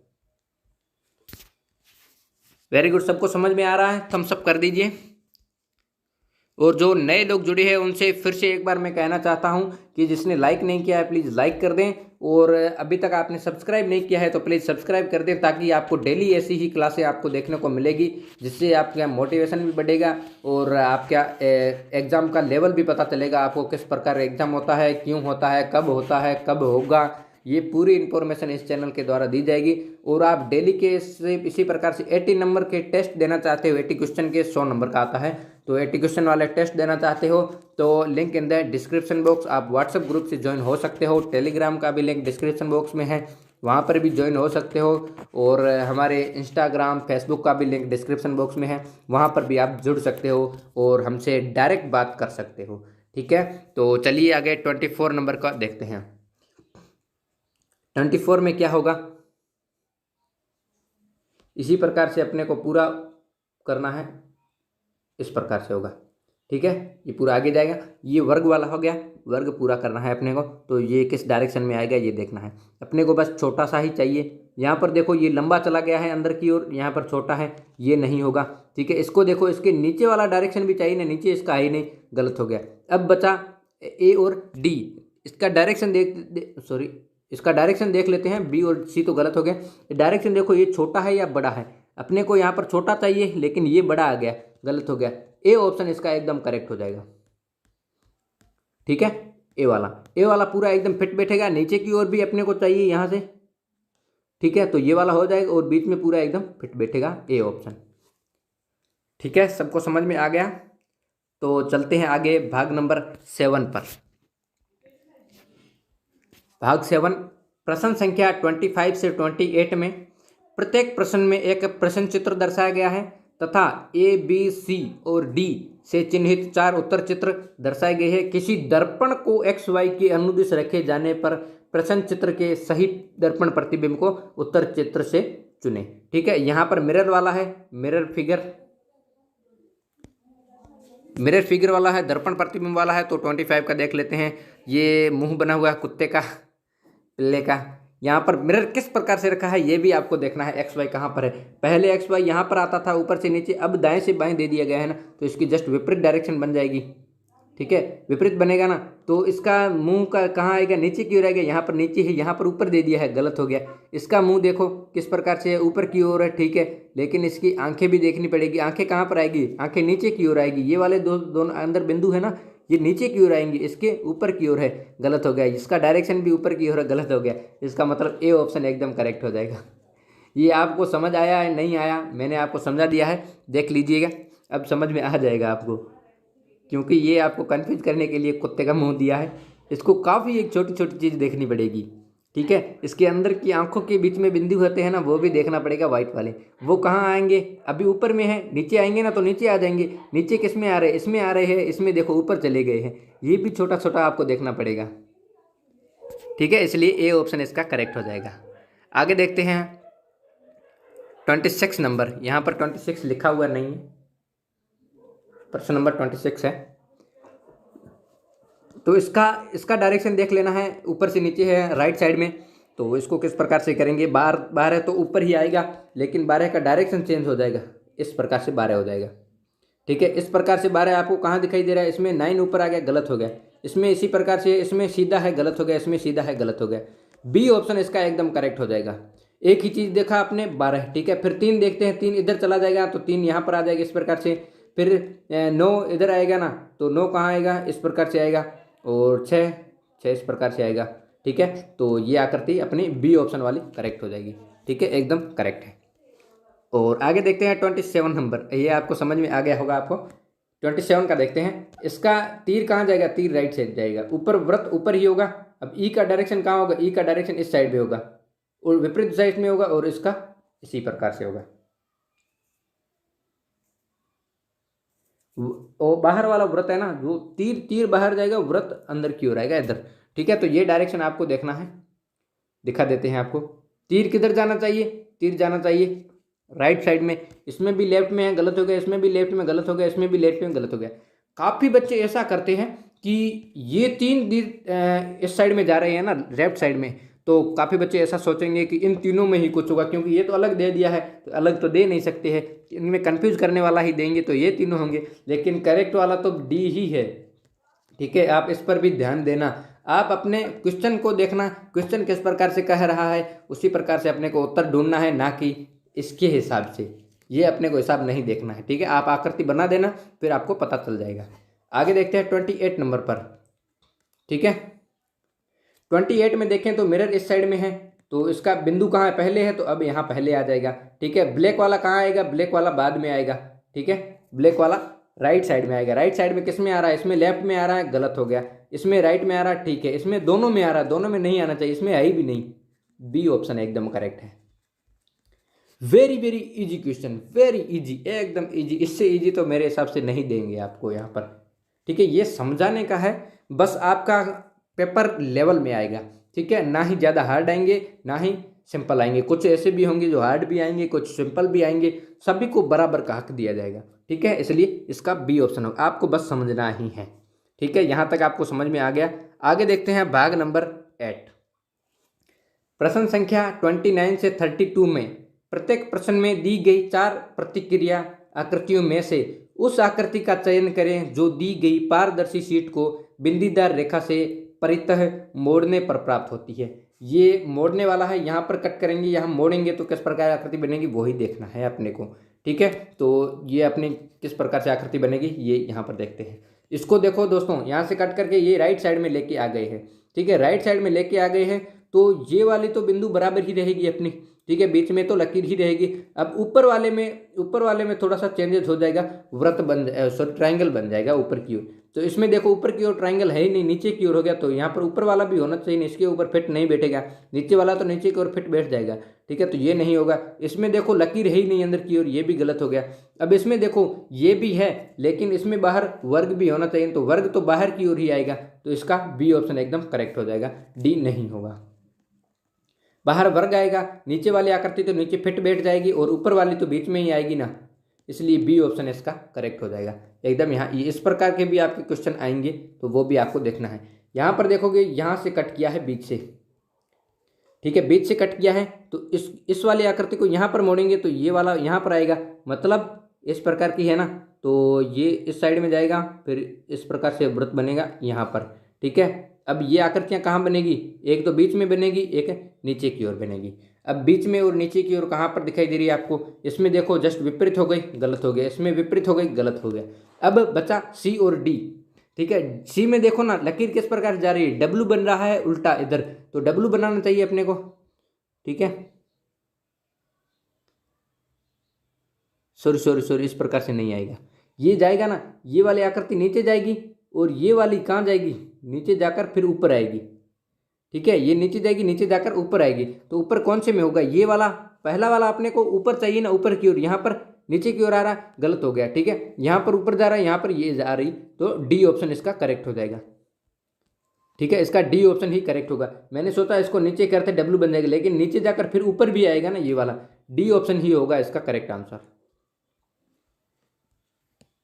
वेरी गुड, सबको समझ में आ रहा है, थम्स अप कर दीजिए। और जो नए लोग जुड़े हैं उनसे फिर से एक बार मैं कहना चाहता हूं कि जिसने लाइक नहीं किया है प्लीज़ लाइक कर दें, और अभी तक आपने सब्सक्राइब नहीं किया है तो प्लीज़ सब्सक्राइब कर दें, ताकि आपको डेली ऐसी ही क्लासें आपको देखने को मिलेगी, जिससे आपका मोटिवेशन भी बढ़ेगा और आपका एग्ज़ाम का लेवल भी पता चलेगा आपको, किस प्रकार एग्ज़ाम होता है, क्यों होता है, कब होगा, ये पूरी इन्फॉर्मेशन इस चैनल के द्वारा दी जाएगी। और आप डेली के इसी प्रकार से 80 नंबर के टेस्ट देना चाहते हो, 80 क्वेश्चन के 100 नंबर का आता है, तो 80 क्वेश्चन वाले टेस्ट देना चाहते हो तो link in the description box, आप व्हाट्सएप ग्रुप से ज्वाइन हो सकते हो, टेलीग्राम का भी लिंक डिस्क्रिप्शन बॉक्स में है, वहाँ पर भी ज्वाइन हो सकते हो, और हमारे इंस्टाग्राम फेसबुक का भी लिंक डिस्क्रिप्शन बॉक्स में है, वहाँ पर भी आप जुड़ सकते हो और हमसे डायरेक्ट बात कर सकते हो। ठीक है, तो चलिए आगे 24 नंबर का देखते हैं। 24 में क्या होगा, इसी प्रकार से अपने को पूरा करना है, इस प्रकार से होगा। ठीक है, ये पूरा आगे जाएगा, ये वर्ग वाला हो गया, वर्ग पूरा करना है अपने को, तो ये किस डायरेक्शन में आएगा ये देखना है अपने को, बस छोटा सा ही चाहिए। यहाँ पर देखो ये लंबा चला गया है अंदर की ओर, यहाँ पर छोटा है, ये नहीं होगा। ठीक है, इसको देखो, इसके नीचे वाला डायरेक्शन भी चाहिए ना, नीचे इसका ही नहीं, गलत हो गया। अब बचा ए और डी, इसका डायरेक्शन सॉरी, इसका डायरेक्शन देख लेते हैं, बी और सी तो गलत हो गया। डायरेक्शन देखो, ये छोटा है या बड़ा है, अपने को यहाँ पर छोटा चाहिए लेकिन ये बड़ा आ गया, गलत हो गया। ए ऑप्शन इसका एकदम करेक्ट हो जाएगा। ठीक है, ए वाला पूरा एकदम फिट बैठेगा, नीचे की ओर भी अपने को चाहिए यहाँ से। ठीक है, तो ये वाला हो जाएगा और बीच में पूरा एकदम फिट बैठेगा, ए ऑप्शन। ठीक है, सबको समझ में आ गया, तो चलते हैं आगे भाग नंबर 7 पर। भाग 7, प्रश्न संख्या 25 से 28 में प्रत्येक प्रश्न में एक प्रश्न चित्र दर्शाया गया है तथा ए बी सी और डी से चिन्हित 4 उत्तर चित्र दर्शाए गए हैं। किसी दर्पण को एक्स वाई के अनुदिश रखे जाने पर प्रश्न चित्र के सही दर्पण प्रतिबिंब को उत्तर चित्र से चुने। ठीक है, यहाँ पर मिरर वाला है, मिरर फिगर वाला है, दर्पण प्रतिबिंब वाला है, तो 25 का देख लेते हैं। ये मुंह बना हुआ है कुत्ते का, पिल्ले का। यहाँ पर मिरर किस प्रकार से रखा है ये भी आपको देखना है, एक्स वाई कहाँ पर है। पहले एक्स वाई यहाँ पर आता था ऊपर से नीचे, अब दाएं से बाएं दे दिया गया है ना, तो इसकी जस्ट विपरीत डायरेक्शन बन जाएगी। ठीक है, विपरीत बनेगा ना, तो इसका मुंह का कहाँ आएगा, नीचे की ओर आएगा, यहाँ पर नीचे है, यहाँ पर ऊपर दे दिया है, गलत हो गया। इसका मुंह देखो किस प्रकार से है, ऊपर की ओर है। ठीक है, लेकिन इसकी आंखें भी देखनी पड़ेगी, आंखें कहाँ पर आएगी, आंखें नीचे की ओर आएगी। ये वाले दोनों अंदर बिंदु है ना, ये नीचे की ओर आएंगे, इसके ऊपर की ओर है, गलत हो गया। इसका डायरेक्शन भी ऊपर की ओर है, गलत हो गया। इसका मतलब ए ऑप्शन एकदम करेक्ट हो जाएगा। ये आपको समझ आया है नहीं आया, मैंने आपको समझा दिया है, देख लीजिएगा, अब समझ में आ जाएगा आपको, क्योंकि ये आपको कंफ्यूज करने के लिए कुत्ते का मुंह दिया है। इसको काफ़ी एक छोटी छोटी चीज़ देखनी पड़ेगी। ठीक है, इसके अंदर की आंखों के बीच में बिंदु होते हैं ना, वो भी देखना पड़ेगा, वाइट वाले। वो कहाँ आएंगे, अभी ऊपर में है, नीचे आएंगे ना तो नीचे आ जाएंगे। नीचे किस में आ रहे हैं, इसमें आ रहे हैं, इसमें देखो ऊपर चले गए हैं, ये भी छोटा छोटा आपको देखना पड़ेगा। ठीक है, इसलिए ए ऑप्शन इसका करेक्ट हो जाएगा। आगे देखते हैं 26 नंबर, यहाँ पर 26 लिखा हुआ नहीं है, प्रश्न नंबर 26 है, तो इसका डायरेक्शन देख लेना है, ऊपर से नीचे है, राइट साइड में। तो इसको किस प्रकार से करेंगे, 12 है तो ऊपर ही आएगा, लेकिन 12 का डायरेक्शन चेंज हो जाएगा, इस प्रकार से 12 हो जाएगा। ठीक है, इस प्रकार से 12 आपको कहाँ दिखाई दे रहा है, इसमें 9 ऊपर आ गया, गलत हो गया। इसमें इसी प्रकार से, इसमें सीधा है, गलत हो गया, इसमें सीधा है, गलत हो गया। बी ऑप्शन इसका एकदम करेक्ट हो जाएगा। एक ही चीज़ देखा आपने, 12। ठीक है, फिर 3 देखते हैं, 3 इधर चला जाएगा तो 3 यहाँ पर आ जाएगा, इस प्रकार से। फिर 9 इधर आएगा ना, तो 9 कहाँ आएगा, इस प्रकार से आएगा, और 6 इस प्रकार से आएगा। ठीक है, तो ये आकृति अपनी बी ऑप्शन वाली करेक्ट हो जाएगी। ठीक है, एकदम करेक्ट है। और आगे देखते हैं 27 नंबर, ये आपको समझ में आ गया होगा आपको। 27 का देखते हैं, इसका तीर कहाँ जाएगा, तीर राइट साइड जाएगा, ऊपर वृत्त ऊपर ही होगा। अब ई का डायरेक्शन कहाँ होगा, ई का डायरेक्शन इस साइड में होगा और विपरीत साइड में होगा, और इसका इसी प्रकार से होगा। और बाहर वाला वृत्त है ना, जो तीर बाहर जाएगा, वृत्त अंदर की ओर आएगा, इधर। ठीक है, तो ये डायरेक्शन आपको देखना है, दिखा देते हैं आपको। तीर किधर जाना चाहिए, तीर जाना चाहिए राइट साइड में। इसमें भी लेफ्ट में है, गलत हो गया, इसमें भी लेफ्ट में, गलत हो गया, इसमें भी लेफ्ट में, गलत हो गया। काफ़ी बच्चे ऐसा करते हैं कि ये 3 तीर इस साइड में जा रहे हैं ना, लेफ्ट साइड में, तो काफ़ी बच्चे ऐसा सोचेंगे कि इन तीनों में ही कुछ होगा, क्योंकि ये तो अलग दे दिया है तो अलग तो दे नहीं सकते हैं, इनमें कंफ्यूज करने वाला ही देंगे तो ये तीनों होंगे, लेकिन करेक्ट वाला तो डी ही है। ठीक है, आप इस पर भी ध्यान देना। आप अपने क्वेश्चन को देखना, क्वेश्चन किस प्रकार से कह रहा है उसी प्रकार से अपने को उत्तर ढूंढना है, ना कि इसके हिसाब से। ये अपने को हिसाब नहीं देखना है। ठीक है, आप आकृति बना देना, फिर आपको पता चल जाएगा। आगे देखते हैं 28 नंबर पर। ठीक है, 28 में देखें तो मिरर इस साइड में है, तो इसका बिंदु कहाँ है, पहले है, तो अब यहाँ पहले आ जाएगा। ठीक है, ब्लैक वाला कहाँ आएगा, ब्लैक वाला बाद में आएगा। ठीक है, ब्लैक वाला राइट साइड में आएगा। राइट साइड में किस में आ रहा है, इसमें लेफ्ट में आ रहा है, गलत हो गया। इसमें राइट में आ रहा है, ठीक है। इसमें दोनों में आ रहा है, दोनों में नहीं आना चाहिए, इसमें है ही भी नहीं। बी ऑप्शन एकदम करेक्ट है। Very very easy question, very easy, एकदम इजी। इससे इजी तो मेरे हिसाब से नहीं देंगे आपको यहाँ पर। ठीक है, ये समझाने का है, बस आपका पेपर लेवल में आएगा। ठीक है, ना ही ज़्यादा हार्ड आएंगे ना ही सिंपल आएंगे, कुछ ऐसे भी होंगे जो हार्ड भी आएंगे, कुछ सिंपल भी आएंगे, सभी को बराबर का हक दिया जाएगा। ठीक है, इसलिए इसका बी ऑप्शन होगा, आपको बस समझना ही है। ठीक है, यहाँ तक आपको समझ में आ गया। आगे देखते हैं भाग नंबर 8। प्रश्न संख्या 29 से 32 में प्रत्येक प्रश्न में दी गई 4 प्रतिक्रिया आकृतियों में से उस आकृति का चयन करें जो दी गई पारदर्शी शीट को बिंदीदार रेखा से परितः मोड़ने पर प्राप्त होती है। ये मोड़ने वाला है, यहाँ पर कट करेंगे, यहाँ मोड़ेंगे तो किस प्रकार आकृति बनेगी वो ही देखना है अपने को। ठीक है, तो ये अपनी किस प्रकार से आकृति बनेगी ये यहाँ पर देखते हैं। इसको देखो दोस्तों, यहाँ से कट करके ये राइट साइड में लेके आ गए हैं। ठीक है, राइट साइड में लेके आ गए हैं, तो ये वाली तो बिंदु बराबर ही रहेगी अपनी। ठीक है, बीच में तो लकीर ही रहेगी। अब ऊपर वाले में थोड़ा सा चेंजेस हो जाएगा, वृत्त बन सॉरी ट्राइंगल बन जाएगा ऊपर की ओर। तो इसमें देखो ऊपर की ओर ट्राइंगल है ही नहीं, नीचे की ओर हो गया, तो यहाँ पर ऊपर वाला भी होना चाहिए, इसके ऊपर फिट नहीं बैठेगा, नीचे वाला तो नीचे की ओर फिट बैठ जाएगा। ठीक है, तो ये नहीं होगा। इसमें देखो लकीर है ही नहीं अंदर की ओर, ये भी गलत हो गया। अब इसमें देखो ये भी है, लेकिन इसमें बाहर वर्ग भी होना चाहिए, तो वर्ग तो बाहर की ओर ही आएगा, तो इसका बी ऑप्शन एकदम करेक्ट हो जाएगा, डी नहीं होगा। बाहर वर्ग आएगा, नीचे वाली आकृति तो नीचे फिट बैठ जाएगी और ऊपर वाली तो बीच में ही आएगी ना, इसलिए बी ऑप्शन इसका करेक्ट हो जाएगा एकदम। यहाँ इस प्रकार के भी आपके क्वेश्चन आएंगे तो वो भी आपको देखना है। यहाँ पर देखोगे यहाँ से कट किया है बीच से। ठीक है, बीच से कट किया है, तो इस वाली आकृति को यहाँ पर मोड़ेंगे तो ये वाला यहाँ पर आएगा, मतलब इस प्रकार की है ना, तो ये इस साइड में जाएगा, फिर इस प्रकार से वृत्त बनेगा यहाँ पर। ठीक है, अब ये आकृतियाँ कहाँ बनेगी, एक तो बीच में बनेगी, एक नीचे की ओर बनेगी। अब बीच में और नीचे की ओर कहाँ पर दिखाई दे रही है आपको, इसमें देखो जस्ट विपरीत हो गई, गलत हो गया, इसमें विपरीत हो गई, गलत हो गया। अब बचा सी और डी। ठीक है, सी में देखो ना लकीर किस प्रकार जा रही है, डब्लू बन रहा है उल्टा इधर, तो डब्लू बनाना चाहिए अपने को। ठीक है, सॉरी, इस प्रकार से नहीं आएगा, ये जाएगा ना, ये वाली आकृति नीचे जाएगी और ये वाली कहाँ जाएगी, नीचे जाकर फिर ऊपर आएगी। ठीक है, ये नीचे जाएगी, नीचे जाकर ऊपर आएगी, तो ऊपर कौन से में होगा, ये वाला, पहला वाला अपने को ऊपर चाहिए ना, ऊपर की ओर, यहाँ पर नीचे की ओर आ रहा, गलत हो गया। ठीक है, यहाँ पर ऊपर जा रहा है, यहाँ पर ये जा रही, तो डी ऑप्शन इसका करेक्ट हो जाएगा। ठीक है, इसका डी ऑप्शन ही करेक्ट होगा। मैंने सोचा इसको नीचे करते डब्ल्यू बन जाएगा, लेकिन नीचे जाकर फिर ऊपर भी आएगा ना, ये वाला, डी ऑप्शन ही होगा इसका करेक्ट आंसर।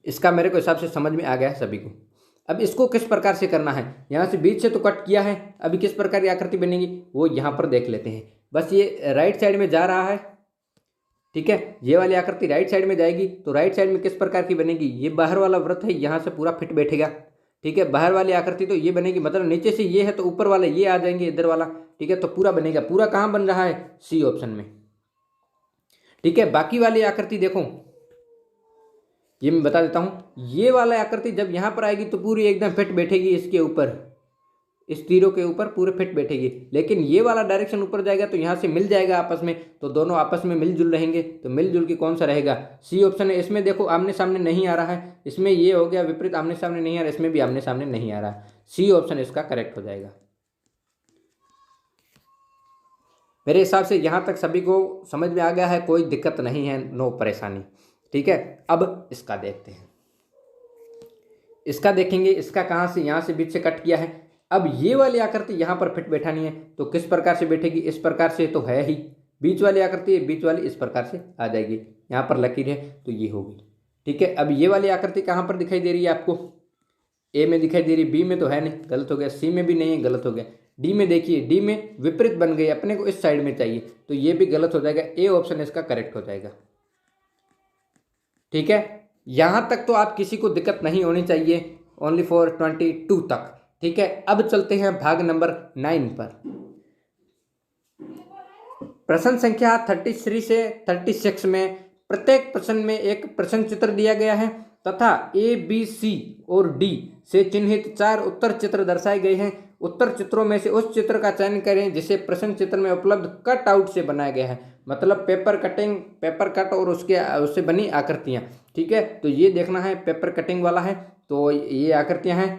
इसका मेरे को हिसाब से समझ में आ गया है सभी को। अब इसको किस प्रकार से करना है, यहाँ से बीच से तो कट किया है, अभी किस प्रकार की आकृति बनेगी वो यहाँ पर देख लेते हैं। बस ये राइट साइड में जा रहा है। ठीक है, ये वाली आकृति राइट साइड में जाएगी, तो राइट साइड में किस प्रकार की बनेगी, ये बाहर वाला वृत्त है, यहाँ से पूरा फिट बैठेगा। ठीक है, बाहर वाली आकृति तो ये बनेगी, मतलब नीचे से ये है तो ऊपर वाले ये आ जाएंगे इधर वाला। ठीक है, तो पूरा बनेगा, पूरा कहाँ बन रहा है, सी ऑप्शन में। ठीक है, बाकी वाली आकृति देखो, ये मैं बता देता हूं, ये वाला आकृति जब यहां पर आएगी तो पूरी एकदम फिट बैठेगी इसके ऊपर, इस तीरों के ऊपर पूरे फिट बैठेगी। लेकिन ये वाला डायरेक्शन ऊपर जाएगा तो यहां से मिल जाएगा आपस में, तो दोनों आपस में मिलजुल रहेंगे, तो मिलजुल के कौन सा रहेगा, सी ऑप्शन है। इसमें देखो आमने सामने नहीं आ रहा है, इसमें ये हो गया विपरीत, आमने सामने नहीं आ रहा, इसमें भी आमने सामने नहीं आ रहा, सी ऑप्शन इसका करेक्ट हो जाएगा। मेरे हिसाब से यहाँ तक सभी को समझ में आ गया है, कोई दिक्कत नहीं है, नो परेशानी। ठीक है, अब इसका देखते हैं, इसका देखेंगे, इसका कहाँ से, यहाँ से बीच से कट किया है। अब ये वाली आकृति यहाँ पर फिट बैठानी है, तो किस प्रकार से बैठेगी, इस प्रकार से तो है ही, बीच वाली आकृति है, बीच वाली इस प्रकार से आ जाएगी, यहाँ पर लकीर है तो ये होगी। ठीक है, अब ये वाली आकृति कहाँ पर दिखाई दे रही है आपको, ए में दिखाई दे रही, बी में तो है नहीं, गलत हो गया, सी में भी नहीं है, गलत हो गया, डी में देखिए, डी में विपरीत बन गई, अपने को इस साइड में चाहिए, तो ये भी गलत हो जाएगा। ए ऑप्शन इसका करेक्ट हो जाएगा। ठीक है, यहां तक तो आप किसी को दिक्कत नहीं होनी चाहिए, ओनली फॉर 22 तक। ठीक है, अब चलते हैं भाग नंबर 9 पर। प्रश्न संख्या 33 से 36 में प्रत्येक प्रश्न में एक प्रश्न चित्र दिया गया है तथा ए, बी, सी और डी से चिन्हित 4 उत्तर चित्र दर्शाए गए हैं। उत्तर चित्रों में से उस चित्र का चयन करें जिसे प्रश्न चित्र में उपलब्ध कट आउट से बनाया गया है, मतलब पेपर कट और उससे बनी आकृतियां। ठीक है, तो ये देखना है, पेपर कटिंग वाला है, तो ये आकृतियां हैं।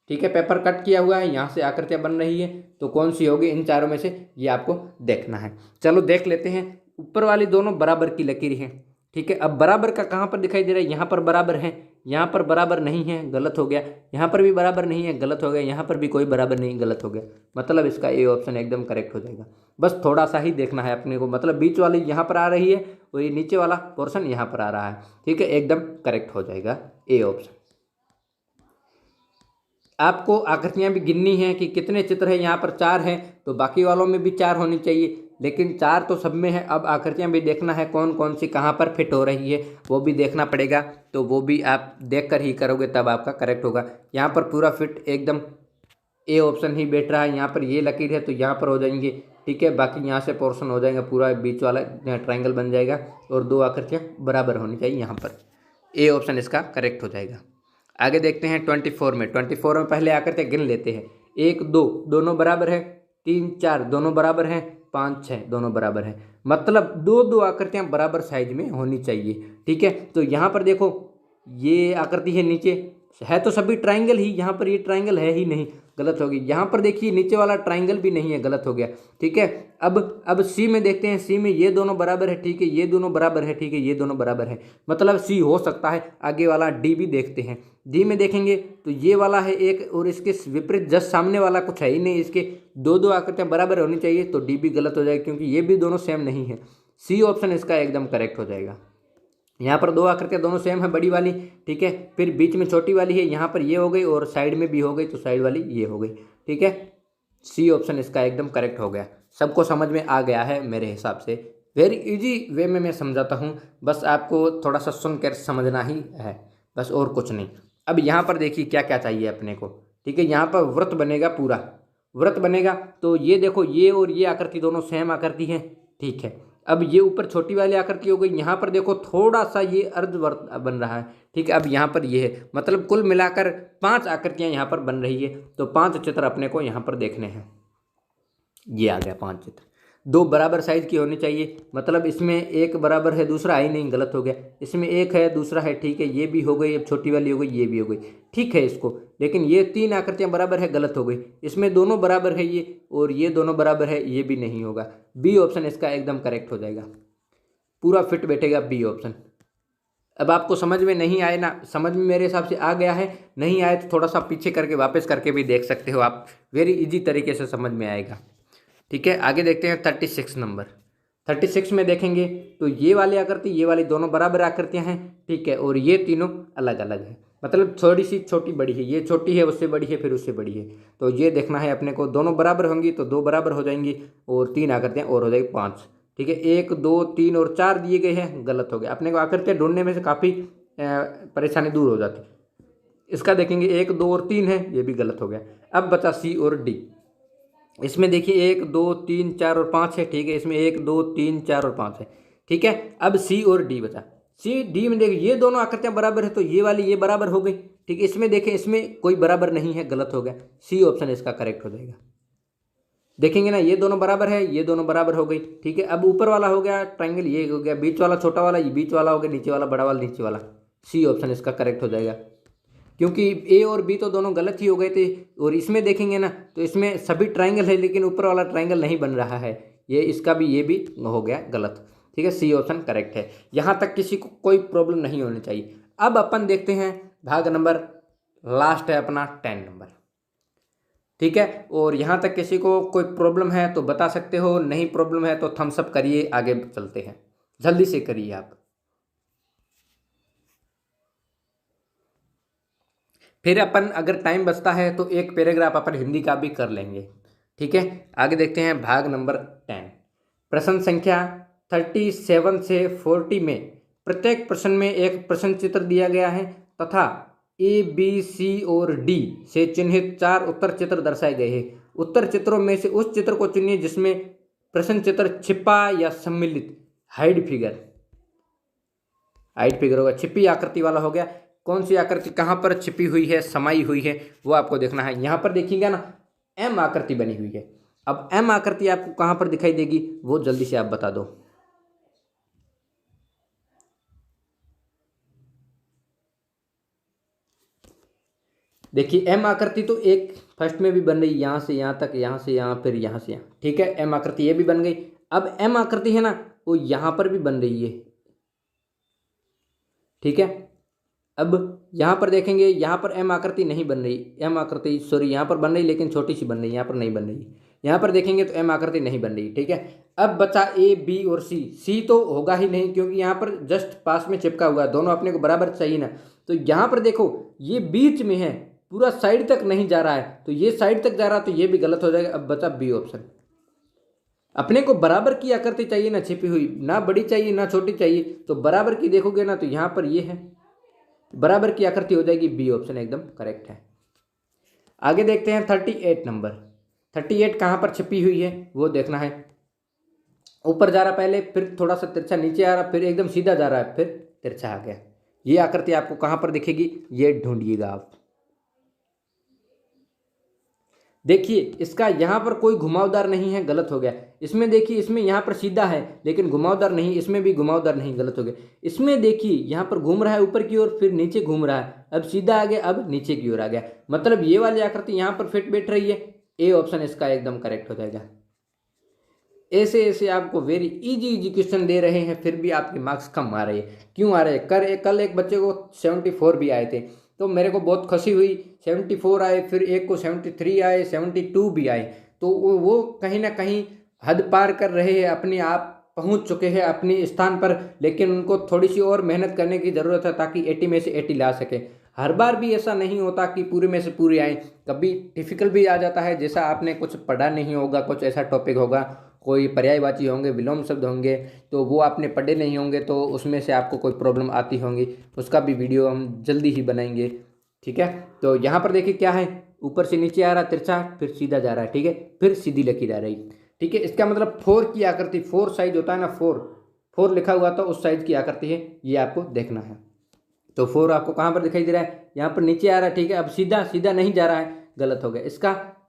ठीक है, पेपर कट किया हुआ है, यहाँ से आकृतियां बन रही है, तो कौन सी होगी इन चारों में से, ये आपको देखना है। चलो देख लेते हैं। ऊपर वाली दोनों बराबर की लकीर है। ठीक है, अब बराबर का कहाँ पर दिखाई दे रहा है, यहाँ पर बराबर है, यहाँ पर बराबर नहीं है, गलत हो गया। यहाँ पर भी बराबर नहीं है, गलत हो गया। यहाँ पर भी कोई बराबर नहीं, गलत हो गया। मतलब इसका ए ऑप्शन एकदम करेक्ट हो जाएगा। बस थोड़ा सा ही देखना है अपने को, मतलब बीच वाली यहाँ पर आ रही है और ये नीचे वाला पोर्शन यहाँ पर आ रहा है। ठीक है, एकदम करेक्ट हो जाएगा ए ऑप्शन। आपको आकृतियां भी गिननी है कि कितने चित्र हैं। यहाँ पर 4 हैं, तो बाकी वालों में भी 4 होनी चाहिए, लेकिन 4 तो सब में है। अब आकृतियां भी देखना है कौन कौन सी कहाँ पर फिट हो रही है, वो भी देखना पड़ेगा। तो वो भी आप देख कर ही करोगे, तब आपका करेक्ट होगा। यहाँ पर पूरा फिट एकदम ए ऑप्शन ही बैठ रहा है। यहाँ पर ये लकीर है तो यहाँ पर हो जाएंगे। ठीक है, बाकी यहाँ से पोर्शन हो जाएगा, पूरा बीच वाला ट्राइंगल बन जाएगा और 2 आकृतियाँ बराबर होनी चाहिए। यहाँ पर ए ऑप्शन इसका करेक्ट हो जाएगा। आगे देखते हैं 24 में। 24 में पहले आकृतियाँ गिन लेते हैं। 1, 2 दोनों बराबर है, 3, 4 दोनों बराबर हैं, 5, 6 दोनों बराबर हैं। मतलब 2 आकृतियाँ बराबर साइज में होनी चाहिए। ठीक है, तो यहाँ पर देखो ये आकृति है, नीचे है तो सभी ट्राइंगल ही, यहाँ पर ये ट्राइंगल है ही नहीं, गलत हो गई। यहाँ पर देखिए नीचे वाला ट्राइंगल भी नहीं है, गलत हो गया। ठीक है, अब सी में देखते हैं। सी में ये दोनों बराबर है, ठीक है, ये दोनों बराबर है, ठीक है, ये दोनों बराबर है, मतलब सी हो सकता है। आगे वाला डी भी देखते हैं। डी में देखेंगे तो ये वाला है एक, और इसके विपरीत जस्ट सामने वाला कुछ है ही नहीं, इसके 2 आकृतियां बराबर होनी चाहिए, तो डी भी गलत हो जाएगा क्योंकि ये भी दोनों सेम नहीं है। सी ऑप्शन इसका एकदम करेक्ट हो जाएगा। यहाँ पर 2 आकृतियां दोनों सेम है, बड़ी वाली। ठीक है, फिर बीच में छोटी वाली है, यहाँ पर ये हो गई और साइड में भी हो गई, तो साइड वाली ये हो गई। ठीक है, सी ऑप्शन इसका एकदम करेक्ट हो गया। सबको समझ में आ गया है मेरे हिसाब से। वेरी इजी वे में मैं समझाता हूँ, बस आपको थोड़ा सा सुन कर समझना ही है, बस और कुछ नहीं। अब यहाँ पर देखिए क्या क्या चाहिए अपने को। ठीक है, यहाँ पर वृत्त बनेगा, पूरा वृत्त बनेगा, तो ये देखो ये और ये आकृति दोनों सेम आकृति है। ठीक है, अब ये ऊपर छोटी वाली आकृति हो गई, यहाँ पर देखो थोड़ा सा ये अर्धवृत्त बन रहा है। ठीक है, अब यहाँ पर ये है, मतलब कुल मिलाकर 5 आकृतियाँ यहाँ पर बन रही है, तो 5 चित्र अपने को यहाँ पर देखने हैं। ये आ गया 5 चित्र, 2 बराबर साइज की होनी चाहिए, मतलब इसमें एक बराबर है, दूसरा है ही नहीं, गलत हो गया। इसमें एक है, दूसरा है, ठीक है, ये भी हो गई, अब छोटी वाली हो गई, ये भी हो गई, ठीक है इसको। लेकिन ये 3 आकृतियां बराबर है, गलत हो गई। इसमें दोनों बराबर है ये, और ये दोनों बराबर है, ये भी नहीं होगा। बी ऑप्शन इसका एकदम करेक्ट हो जाएगा, पूरा फिट बैठेगा बी ऑप्शन। अब आपको समझ में नहीं आए ना, समझ में मेरे हिसाब से आ गया है, नहीं आए तो थोड़ा सा पीछे करके वापस करके भी देख सकते हो आप, वेरी इजी तरीके से समझ में आएगा। ठीक है, आगे देखते हैं 36 नंबर। 36 में देखेंगे तो ये वाली आकृति, ये वाली दोनों बराबर आकृतियां हैं। ठीक है, और ये तीनों अलग अलग है, मतलब थोड़ी सी छोटी बड़ी है, ये छोटी है, उससे बड़ी है, फिर उससे बड़ी है। तो ये देखना है अपने को, दोनों बराबर होंगी तो 2 बराबर हो जाएंगी, और 3 आकृतियां और हो जाएगी 5। ठीक है, 1, 2, 3 और 4 दिए गए हैं, गलत हो गया। अपने को आकृतियां ढूंढने में से काफ़ी परेशानी दूर हो जाती। इसका देखेंगे 1, 2 और 3 है, ये भी गलत हो गया। अब बचा सी और डी। इसमें देखिए 1, 2, 3, 4 और 5 है। ठीक है, इसमें 1, 2, 3, 4 और 5 है। ठीक है, अब सी और डी बचा। सी डी में देखिए ये दोनों आकृतियां बराबर है, तो ये वाली ये बराबर हो गई। ठीक है, इसमें देखें, इसमें कोई बराबर नहीं है, गलत हो गया। सी ऑप्शन इसका करेक्ट हो जाएगा। देखेंगे ना, ये दोनों बराबर है, ये दोनों बराबर हो गई। ठीक है, अब ऊपर वाला हो गया ट्राइंगल, ये हो गया, बीच वाला छोटा वाला, ये बीच वाला हो गया, नीचे वाला बड़ा वाला, नीचे वाला। सी ऑप्शन इसका करेक्ट हो जाएगा, क्योंकि ए और बी तो दोनों गलत ही हो गए थे। और इसमें देखेंगे ना, तो इसमें सभी ट्राइंगल है, लेकिन ऊपर वाला ट्राइंगल नहीं बन रहा है, ये इसका भी, ये भी हो गया गलत। ठीक है, सी ऑप्शन करेक्ट है। यहाँ तक किसी को कोई प्रॉब्लम नहीं होनी चाहिए। अब अपन देखते हैं भाग नंबर लास्ट है अपना 10 नंबर। ठीक है, और यहाँ तक किसी को कोई प्रॉब्लम है तो बता सकते हो, नहीं प्रॉब्लम है तो थम्स अप करिए, आगे चलते हैं, जल्दी से करिए आप। फिर अपन अगर टाइम बचता है तो एक पैराग्राफ अपन हिंदी का भी कर लेंगे। ठीक है, आगे देखते हैं भाग नंबर 10। प्रश्न संख्या 37 से 40 में प्रत्येक प्रश्न में एक प्रश्न चित्र दिया गया है तथा ए, बी, सी और डी से चिन्हित 4 उत्तर चित्र दर्शाए गए हैं। उत्तर चित्रों में से उस चित्र को चुनिए जिसमें प्रश्न चित्र छिपा या सम्मिलित हाइड फिगर होगा, छिपी आकृति वाला हो गया। कौन सी आकृति कहाँ पर छिपी हुई है, समाई हुई है, वो आपको देखना है। यहाँ पर देखिएगा ना, एम आकृति बनी हुई है। अब एम आकृति आपको कहाँ पर दिखाई देगी वो जल्दी से आप बता दो। देखिए एम आकृति तो एक फर्स्ट में भी बन रही, यहाँ से यहाँ तक, यहाँ से यहाँ, फिर यहाँ से यहाँ, ठीक है, एम आकृति ये भी बन गई। अब एम आकृति है ना, वो यहाँ पर भी बन रही है, ठीक है। अब यहाँ पर देखेंगे, यहाँ पर एम आकृति नहीं बन रही, एम आकृति सॉरी यहाँ पर बन रही लेकिन छोटी सी बन रही, यहाँ पर नहीं बन रही। यहाँ पर देखेंगे तो एम आकृति नहीं बन रही, ठीक है। अब बचा ए, बी और सी। सी तो होगा ही नहीं क्योंकि यहाँ पर जस्ट पास में चिपका हुआ है, दोनों अपने को बराबर चाहिए ना। तो यहाँ पर देखो ये बीच में है, पूरा साइड तक नहीं जा रहा है, तो ये साइड तक जा रहा है तो ये भी गलत हो जाएगा। अब बचा बी ऑप्शन। अपने को बराबर की आकृति चाहिए ना, छिपी हुई, ना बड़ी चाहिए ना छोटी चाहिए, तो बराबर की देखोगे ना तो यहाँ पर ये है, बराबर की आकृति हो जाएगी, बी ऑप्शन एकदम करेक्ट है। आगे देखते हैं 38 नंबर। 38 कहाँ पर छिपी हुई है वो देखना है। ऊपर जा रहा पहले, फिर थोड़ा सा तिरछा नीचे आ रहा, फिर एकदम सीधा जा रहा है, फिर तिरछा आ गया। ये आकृति आपको कहाँ पर दिखेगी ये ढूंढिएगा आप। देखिए इसका यहाँ पर कोई घुमावदार नहीं है, गलत हो गया। इसमें देखिए, इसमें यहाँ पर सीधा है लेकिन घुमावदार नहीं, इसमें भी घुमावदार नहीं, गलत हो गया। इसमें देखिए यहाँ पर घूम रहा है ऊपर की ओर, फिर नीचे घूम रहा है, अब सीधा आ गया, अब नीचे की ओर आ गया, मतलब ये वाली आकृति यहाँ पर फिट बैठ रही है। ए ऑप्शन इसका एकदम करेक्ट हो जाएगा। ऐसे ऐसे आपको वेरी इजी क्वेश्चन दे रहे हैं, फिर भी आपके मार्क्स कम आ रहे हैं। क्यों आ रहे हैं? कल एक बच्चे को 74 भी आए थे, तो मेरे को बहुत खुशी हुई। 74 आए, फिर एक को 73 आए, 72 भी आए, तो वो कहीं ना कहीं हद पार कर रहे हैं, अपने आप पहुंच चुके हैं अपने स्थान पर, लेकिन उनको थोड़ी सी और मेहनत करने की ज़रूरत है ताकि 80 में से 80 ला सके। हर बार भी ऐसा नहीं होता कि पूरे में से पूरे आए, कभी डिफिकल्ट भी आ जाता है, जैसा आपने कुछ पढ़ा नहीं होगा, कुछ ऐसा टॉपिक होगा, कोई पर्यायवाची होंगे, विलोम शब्द होंगे, तो वो आपने पढ़े नहीं होंगे, तो उसमें से आपको कोई प्रॉब्लम आती होंगी, उसका भी वीडियो हम जल्दी ही बनाएंगे, ठीक है। तो यहाँ पर देखिए क्या है, ऊपर से नीचे आ रहा तिरछा, फिर सीधा जा रहा है, ठीक है, फिर सीधी लकीर आ रही, ठीक है। इसका मतलब 4 की आकृति, 4 साइज होता है ना, 4 लिखा हुआ तो उस साइज की आकृति है, ये आपको देखना है। तो 4 आपको कहाँ पर दिखाई दे रहा है, यहाँ पर नीचे आ रहा है, ठीक है। अब सीधा सीधा नहीं जा रहा है, गलत हो गया।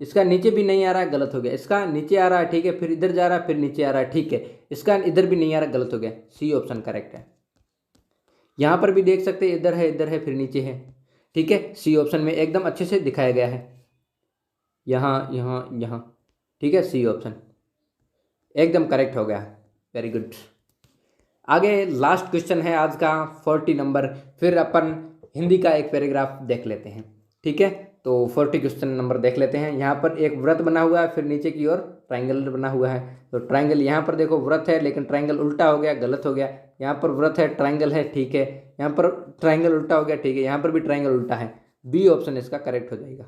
इसका नीचे भी नहीं आ रहा है, गलत हो गया। इसका नीचे आ रहा है, ठीक है, फिर इधर जा रहा है, फिर नीचे आ रहा है, ठीक है। इसका इधर भी नहीं आ रहा, गलत हो गया। सी ऑप्शन करेक्ट है। यहाँ पर भी देख सकते हैं, इधर है फिर नीचे है, ठीक है। सी ऑप्शन में एकदम अच्छे से दिखाया गया है, यहाँ, ठीक है। सी ऑप्शन एकदम करेक्ट हो गया, वेरी गुड। आगे लास्ट क्वेश्चन है आज का 40 नंबर, फिर अपन हिंदी का एक पैराग्राफ देख लेते हैं, ठीक है। तो 40 क्वेश्चन नंबर देख लेते हैं। यहाँ पर एक व्रत बना हुआ है, फिर नीचे की ओर ट्राइंगल बना हुआ है। तो ट्राइंगल यहाँ पर देखो व्रत है लेकिन ट्राइंगल उल्टा हो गया, गलत हो गया। यहाँ पर व्रत है, ट्राइंगल है, ठीक है। यहाँ पर ट्राइंगल उल्टा हो गया, ठीक है। यहाँ पर भी ट्राइंगल उल्टा है, बी ऑप्शन इसका करेक्ट हो जाएगा,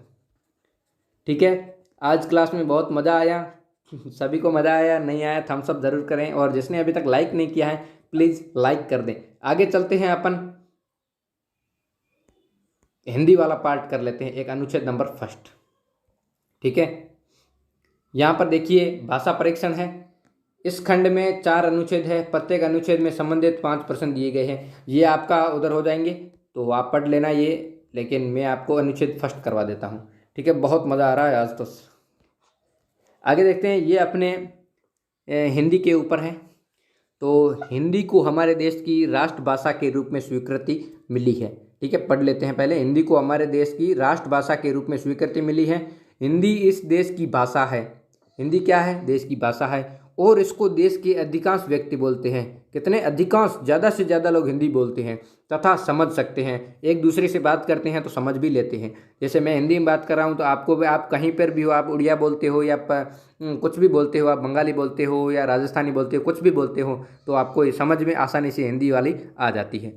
ठीक है। आज क्लास में बहुत मज़ा आया, सभी को मज़ा आया, नहीं आया थम्स अप ज़रूर करें, और जिसने अभी तक लाइक नहीं किया है प्लीज़ लाइक कर दें। आगे चलते हैं, अपन हिंदी वाला पार्ट कर लेते हैं, एक अनुच्छेद नंबर 1, ठीक है। यहाँ पर देखिए भाषा परीक्षण है। इस खंड में 4 अनुच्छेद है, प्रत्येक अनुच्छेद में संबंधित 5 प्रश्न दिए गए हैं। ये आपका उधर हो जाएंगे तो आप पढ़ लेना ये, लेकिन मैं आपको अनुच्छेद 1 करवा देता हूँ, ठीक है। बहुत मज़ा आ रहा है आज तो। आगे देखते हैं, ये अपने हिंदी के ऊपर है। तो हिंदी को हमारे देश की राष्ट्रभाषा के रूप में स्वीकृति मिली है, ठीक है। पढ़ लेते हैं पहले। हिंदी को हमारे देश की राष्ट्रभाषा के रूप में स्वीकृति मिली है। हिंदी इस देश की भाषा है। हिंदी क्या है? देश की भाषा है, और इसको देश के अधिकांश व्यक्ति बोलते हैं। कितने? अधिकांश, ज़्यादा से ज़्यादा लोग हिंदी बोलते हैं तथा समझ सकते हैं। एक दूसरे से बात करते हैं तो समझ भी लेते हैं। जैसे मैं हिंदी में बात कर रहा हूँ तो आपको भी, आप कहीं पर भी हो, आप उड़िया बोलते हो या कुछ भी बोलते हो, आप बंगाली बोलते हो या राजस्थानी बोलते हो, कुछ भी बोलते हो, तो आपको समझ में आसानी से हिंदी वाली आ जाती है।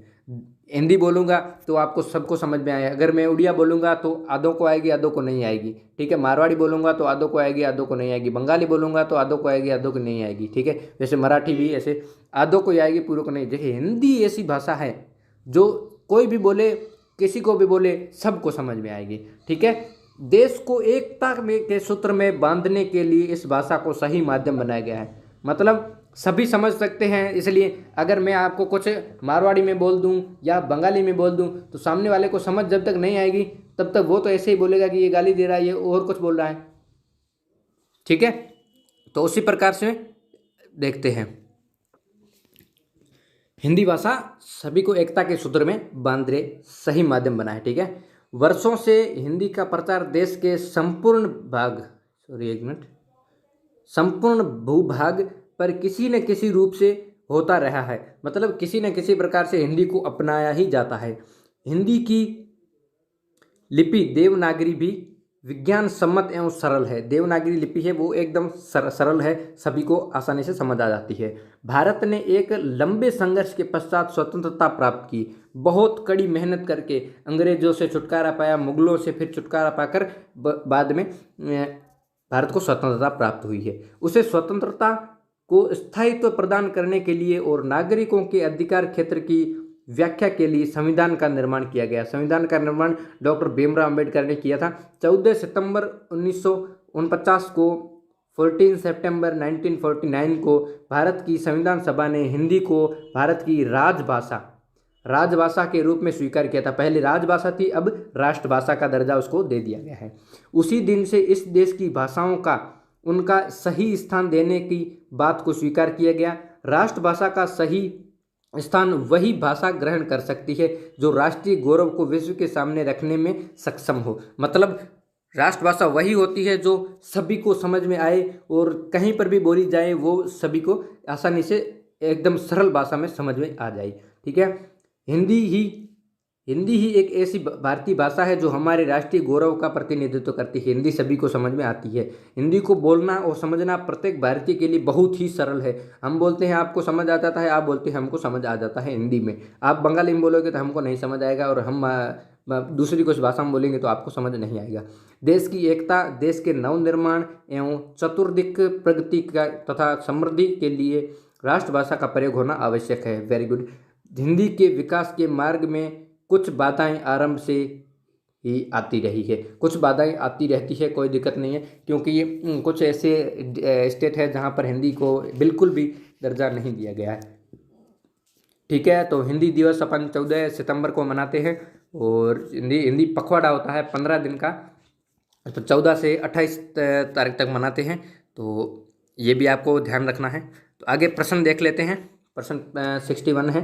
हिंदी बोलूँगा तो आपको सबको समझ में आए, अगर मैं उड़िया बोलूँगा तो आधों को आएगी आधों को नहीं आएगी, ठीक है। मारवाड़ी बोलूँगा तो आधों को आएगी आधों को नहीं आएगी। बंगाली बोलूँगा तो आधों को आएगी आधों को नहीं आएगी, ठीक है। वैसे मराठी भी ऐसे आधों को आएगी पूरों को नहीं। देखिए हिंदी ऐसी भाषा है जो कोई भी बोले, किसी को भी बोले, सबको समझ में आएगी, ठीक है। देश को एकता में के सूत्र में बांधने के लिए इस भाषा को सही माध्यम बनाया गया है, मतलब सभी समझ सकते हैं। इसलिए अगर मैं आपको कुछ मारवाड़ी में बोल दूं या बंगाली में बोल दूं तो सामने वाले को समझ जब तक नहीं आएगी तब तक वो तो ऐसे ही बोलेगा कि ये गाली दे रहा है, ये और कुछ बोल रहा है, ठीक है। तो उसी प्रकार से देखते हैं, हिंदी भाषा सभी को एकता के सूत्र में बांध रहे सही माध्यम बना है, ठीक है। वर्षों से हिंदी का प्रचार देश के संपूर्ण भूभाग पर किसी न किसी रूप से होता रहा है, मतलब किसी न किसी प्रकार से हिंदी को अपनाया ही जाता है। हिंदी की लिपि देवनागरी भी विज्ञान सम्मत एवं सरल है। देवनागरी लिपि है वो एकदम सरल है, सभी को आसानी से समझ आ जाती है। भारत ने एक लंबे संघर्ष के पश्चात स्वतंत्रता प्राप्त की, बहुत कड़ी मेहनत करके अंग्रेजों से छुटकारा पाया, मुगलों से फिर छुटकारा पाकर बाद में भारत को स्वतंत्रता प्राप्त हुई है। उसे स्वतंत्रता को स्थायित्व प्रदान करने के लिए और नागरिकों के अधिकार क्षेत्र की व्याख्या के लिए संविधान का निर्माण किया गया। संविधान का निर्माण डॉक्टर भीमराव अंबेडकर ने किया था। 14 सितंबर 1949 को 14 सितंबर 1949 को भारत की संविधान सभा ने हिंदी को भारत की राजभाषा के रूप में स्वीकार किया था। पहले राजभाषा थी, अब राष्ट्रभाषा का दर्जा उसको दे दिया गया है। उसी दिन से इस देश की भाषाओं का उनका सही स्थान देने की बात को स्वीकार किया गया। राष्ट्रभाषा का सही स्थान वही भाषा ग्रहण कर सकती है जो राष्ट्रीय गौरव को विश्व के सामने रखने में सक्षम हो, मतलब राष्ट्रभाषा वही होती है जो सभी को समझ में आए और कहीं पर भी बोली जाए वो सभी को आसानी से एकदम सरल भाषा में समझ में आ जाए, ठीक है। हिंदी ही एक ऐसी भारतीय भाषा है जो हमारे राष्ट्रीय गौरव का प्रतिनिधित्व करती है। हिंदी सभी को समझ में आती है। हिंदी को बोलना और समझना प्रत्येक भारतीय के लिए बहुत ही सरल है। हम बोलते हैं आपको समझ आ जाता है, आप बोलते हैं हमको समझ आ जाता है हिंदी में। आप बंगाली में बोलोगे तो हमको नहीं समझ आएगा और हम दूसरी कुछ भाषा में बोलेंगे तो आपको समझ नहीं आएगा। देश की एकता, देश के नवनिर्माण एवं चतुर्दिक प्रगति का तथा समृद्धि के लिए राष्ट्रभाषा का प्रयोग होना आवश्यक है। Very good. हिंदी के विकास के मार्ग में कुछ बाधाएं आरंभ से ही आती रही है, कुछ बाधाएं आती रहती है, कोई दिक्कत नहीं है, क्योंकि ये कुछ ऐसे स्टेट है जहां पर हिंदी को बिल्कुल भी दर्जा नहीं दिया गया है, ठीक है। तो हिंदी दिवस अपन 14 सितंबर को मनाते हैं और हिंदी पखवाड़ा होता है 15 दिन का, तो 14 से 28 तारीख तक मनाते हैं। तो ये भी आपको ध्यान रखना है। तो आगे प्रश्न देख लेते हैं। प्रश्न 61 है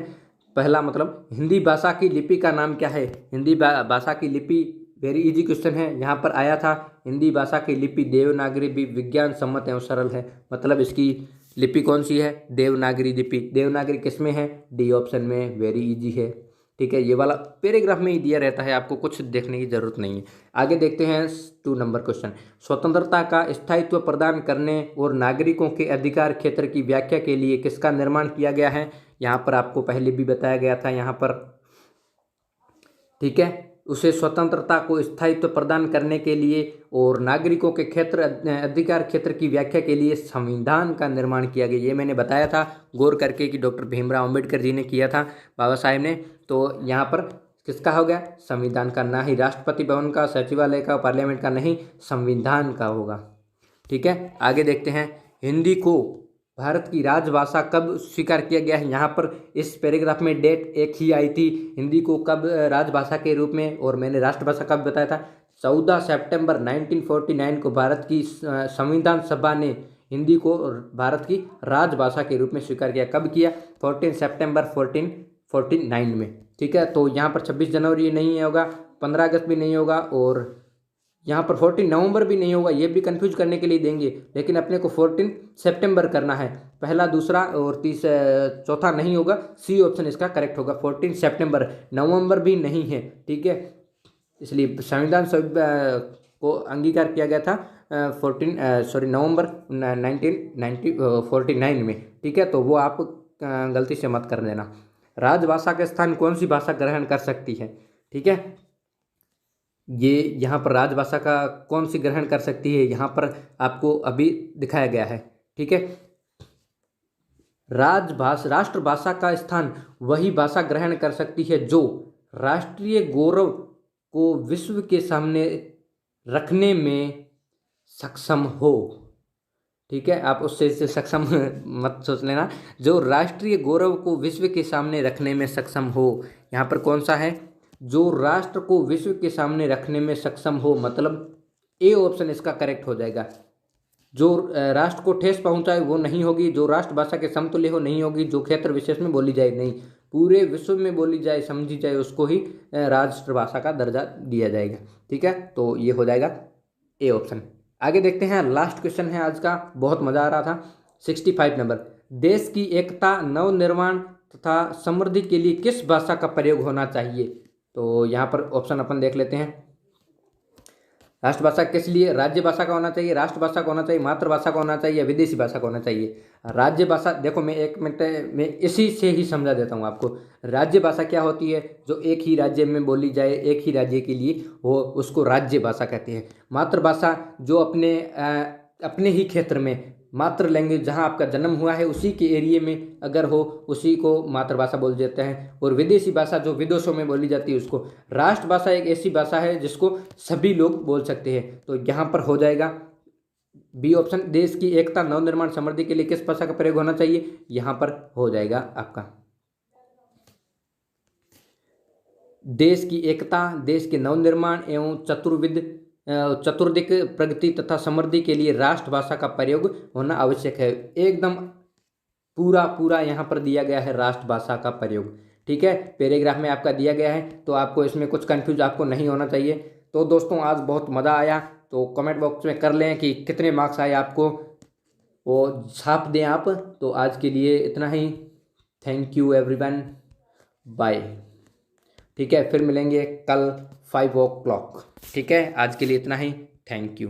पहला, मतलब हिंदी भाषा की लिपि का नाम क्या है। हिंदी भाषा की लिपि वेरी इजी क्वेश्चन है, यहाँ पर आया था। हिंदी भाषा की लिपि देवनागरी भी विज्ञान सम्मत एवं सरल है, मतलब इसकी लिपि कौन सी है, देवनागरी लिपि। देवनागरी किस में है, डी ऑप्शन में, वेरी इजी है, ठीक है। ये वाला पैराग्राफ में ही दिया रहता है, आपको कुछ देखने की जरूरत नहीं है। आगे देखते हैं 2 नंबर क्वेश्चन। स्वतंत्रता का स्थायित्व प्रदान करने और नागरिकों के अधिकार क्षेत्र की व्याख्या के लिए किसका निर्माण किया गया है। यहाँ पर आपको पहले भी बताया गया था यहाँ पर, ठीक है। उसे स्वतंत्रता को स्थायित्व प्रदान करने के लिए और नागरिकों के अधिकार क्षेत्र की व्याख्या के लिए संविधान का निर्माण किया गया। ये मैंने बताया था गौर करके कि डॉक्टर भीमराव अंबेडकर जी ने किया था, बाबा साहेब ने। तो यहाँ पर किसका हो गया, संविधान का, ना ही राष्ट्रपति भवन का, सचिवालय का, पार्लियामेंट का, नहीं, संविधान का होगा, ठीक है। आगे देखते हैं, हिंदी को भारत की राजभाषा कब स्वीकार किया गया है। यहाँ पर इस पैराग्राफ में डेट एक ही आई थी, हिंदी को कब राजभाषा के रूप में, और मैंने राष्ट्रभाषा कब बताया था, 14 सितंबर 1949 को भारत की संविधान सभा ने हिंदी को भारत की राजभाषा के रूप में स्वीकार किया। कब किया, 14 सितंबर 1449 में, ठीक है। तो यहाँ पर 26 जनवरी नहीं होगा, 15 अगस्त भी नहीं होगा, और यहाँ पर 14 नवंबर भी नहीं होगा। ये भी कंफ्यूज करने के लिए देंगे, लेकिन अपने को 14 सितंबर करना है, पहला, दूसरा और चौथा नहीं होगा। सी ऑप्शन इसका करेक्ट होगा, 14 सितंबर। नवंबर भी नहीं है, ठीक है। इसलिए संविधान को अंगीकार किया गया था नवंबर 1949 में, ठीक है। तो वो आप गलती से मत कर देना। राजभाषा का स्थान कौन सी भाषा ग्रहण कर सकती है, ठीक है। ये यहाँ पर राजभाषा का कौन सी ग्रहण कर सकती है, यहाँ पर आपको अभी दिखाया गया है, ठीक है। राष्ट्रभाषा का स्थान वही भाषा ग्रहण कर सकती है जो राष्ट्रीय गौरव को विश्व के सामने रखने में सक्षम हो, ठीक है। आप उससे सक्षम मत सोच लेना, जो राष्ट्रीय गौरव को विश्व के सामने रखने में सक्षम हो। यहाँ पर कौन सा है, जो राष्ट्र को विश्व के सामने रखने में सक्षम हो, मतलब ए ऑप्शन इसका करेक्ट हो जाएगा। जो राष्ट्र को ठेस पहुंचाए वो नहीं होगी, जो राष्ट्रभाषा के समतुल्य हो नहीं होगी, जो क्षेत्र विशेष में बोली जाए नहीं, पूरे विश्व में बोली जाए समझी जाए उसको ही राष्ट्रभाषा का दर्जा दिया जाएगा, ठीक है। तो ये हो जाएगा ए ऑप्शन। आगे देखते हैं, लास्ट क्वेश्चन है आज का, बहुत मजा आ रहा था। 65 नंबर, देश की एकता, नवनिर्माण तथा समृद्धि के लिए किस भाषा का प्रयोग होना चाहिए। तो यहाँ पर ऑप्शन अपन देख लेते हैं। राष्ट्रभाषा किस लिए, राज्य भाषा का होना चाहिए, राष्ट्रभाषा का होना चाहिए, मातृभाषा का होना चाहिए, या विदेशी भाषा का होना चाहिए। राज्य भाषा, देखो मैं 1 मिनट में इसी से ही समझा देता हूँ आपको। राज्य भाषा क्या होती है, जो एक ही राज्य में बोली जाए, एक ही राज्य के लिए, वो उसको राज्य भाषा कहते हैं। मातृभाषा जो अपने ही क्षेत्र में, मातृ लैंग्वेज जहाँ आपका जन्म हुआ है उसी के एरिए में अगर हो, उसी को मातृभाषा बोल देते हैं। और विदेशी भाषा जो विदेशों में बोली जाती है उसको राष्ट्रभाषा। एक ऐसी भाषा है जिसको सभी लोग बोल सकते हैं। तो यहाँ पर हो जाएगा बी ऑप्शन, देश की एकता, नवनिर्माण, समृद्धि के लिए किस भाषा का प्रयोग होना चाहिए, यहाँ पर हो जाएगा आपका देश की एकता, देश के नवनिर्माण एवं चतुर्दिक प्रगति तथा समृद्धि के लिए राष्ट्रभाषा का प्रयोग होना आवश्यक है। एकदम पूरा यहाँ पर दिया गया है राष्ट्रभाषा का प्रयोग, ठीक है। पैराग्राफ में आपका दिया गया है, तो आपको इसमें कुछ कंफ्यूज आपको नहीं होना चाहिए। तो दोस्तों आज बहुत मज़ा आया, तो कमेंट बॉक्स में कर लें कि कितने मार्क्स आए आपको, वो छाप दें आप। तो आज के लिए इतना ही, थैंक यू एवरीवन, बाय, ठीक है। फिर मिलेंगे कल 5 o'clock, ठीक है। आज के लिए इतना ही, थैंक यू।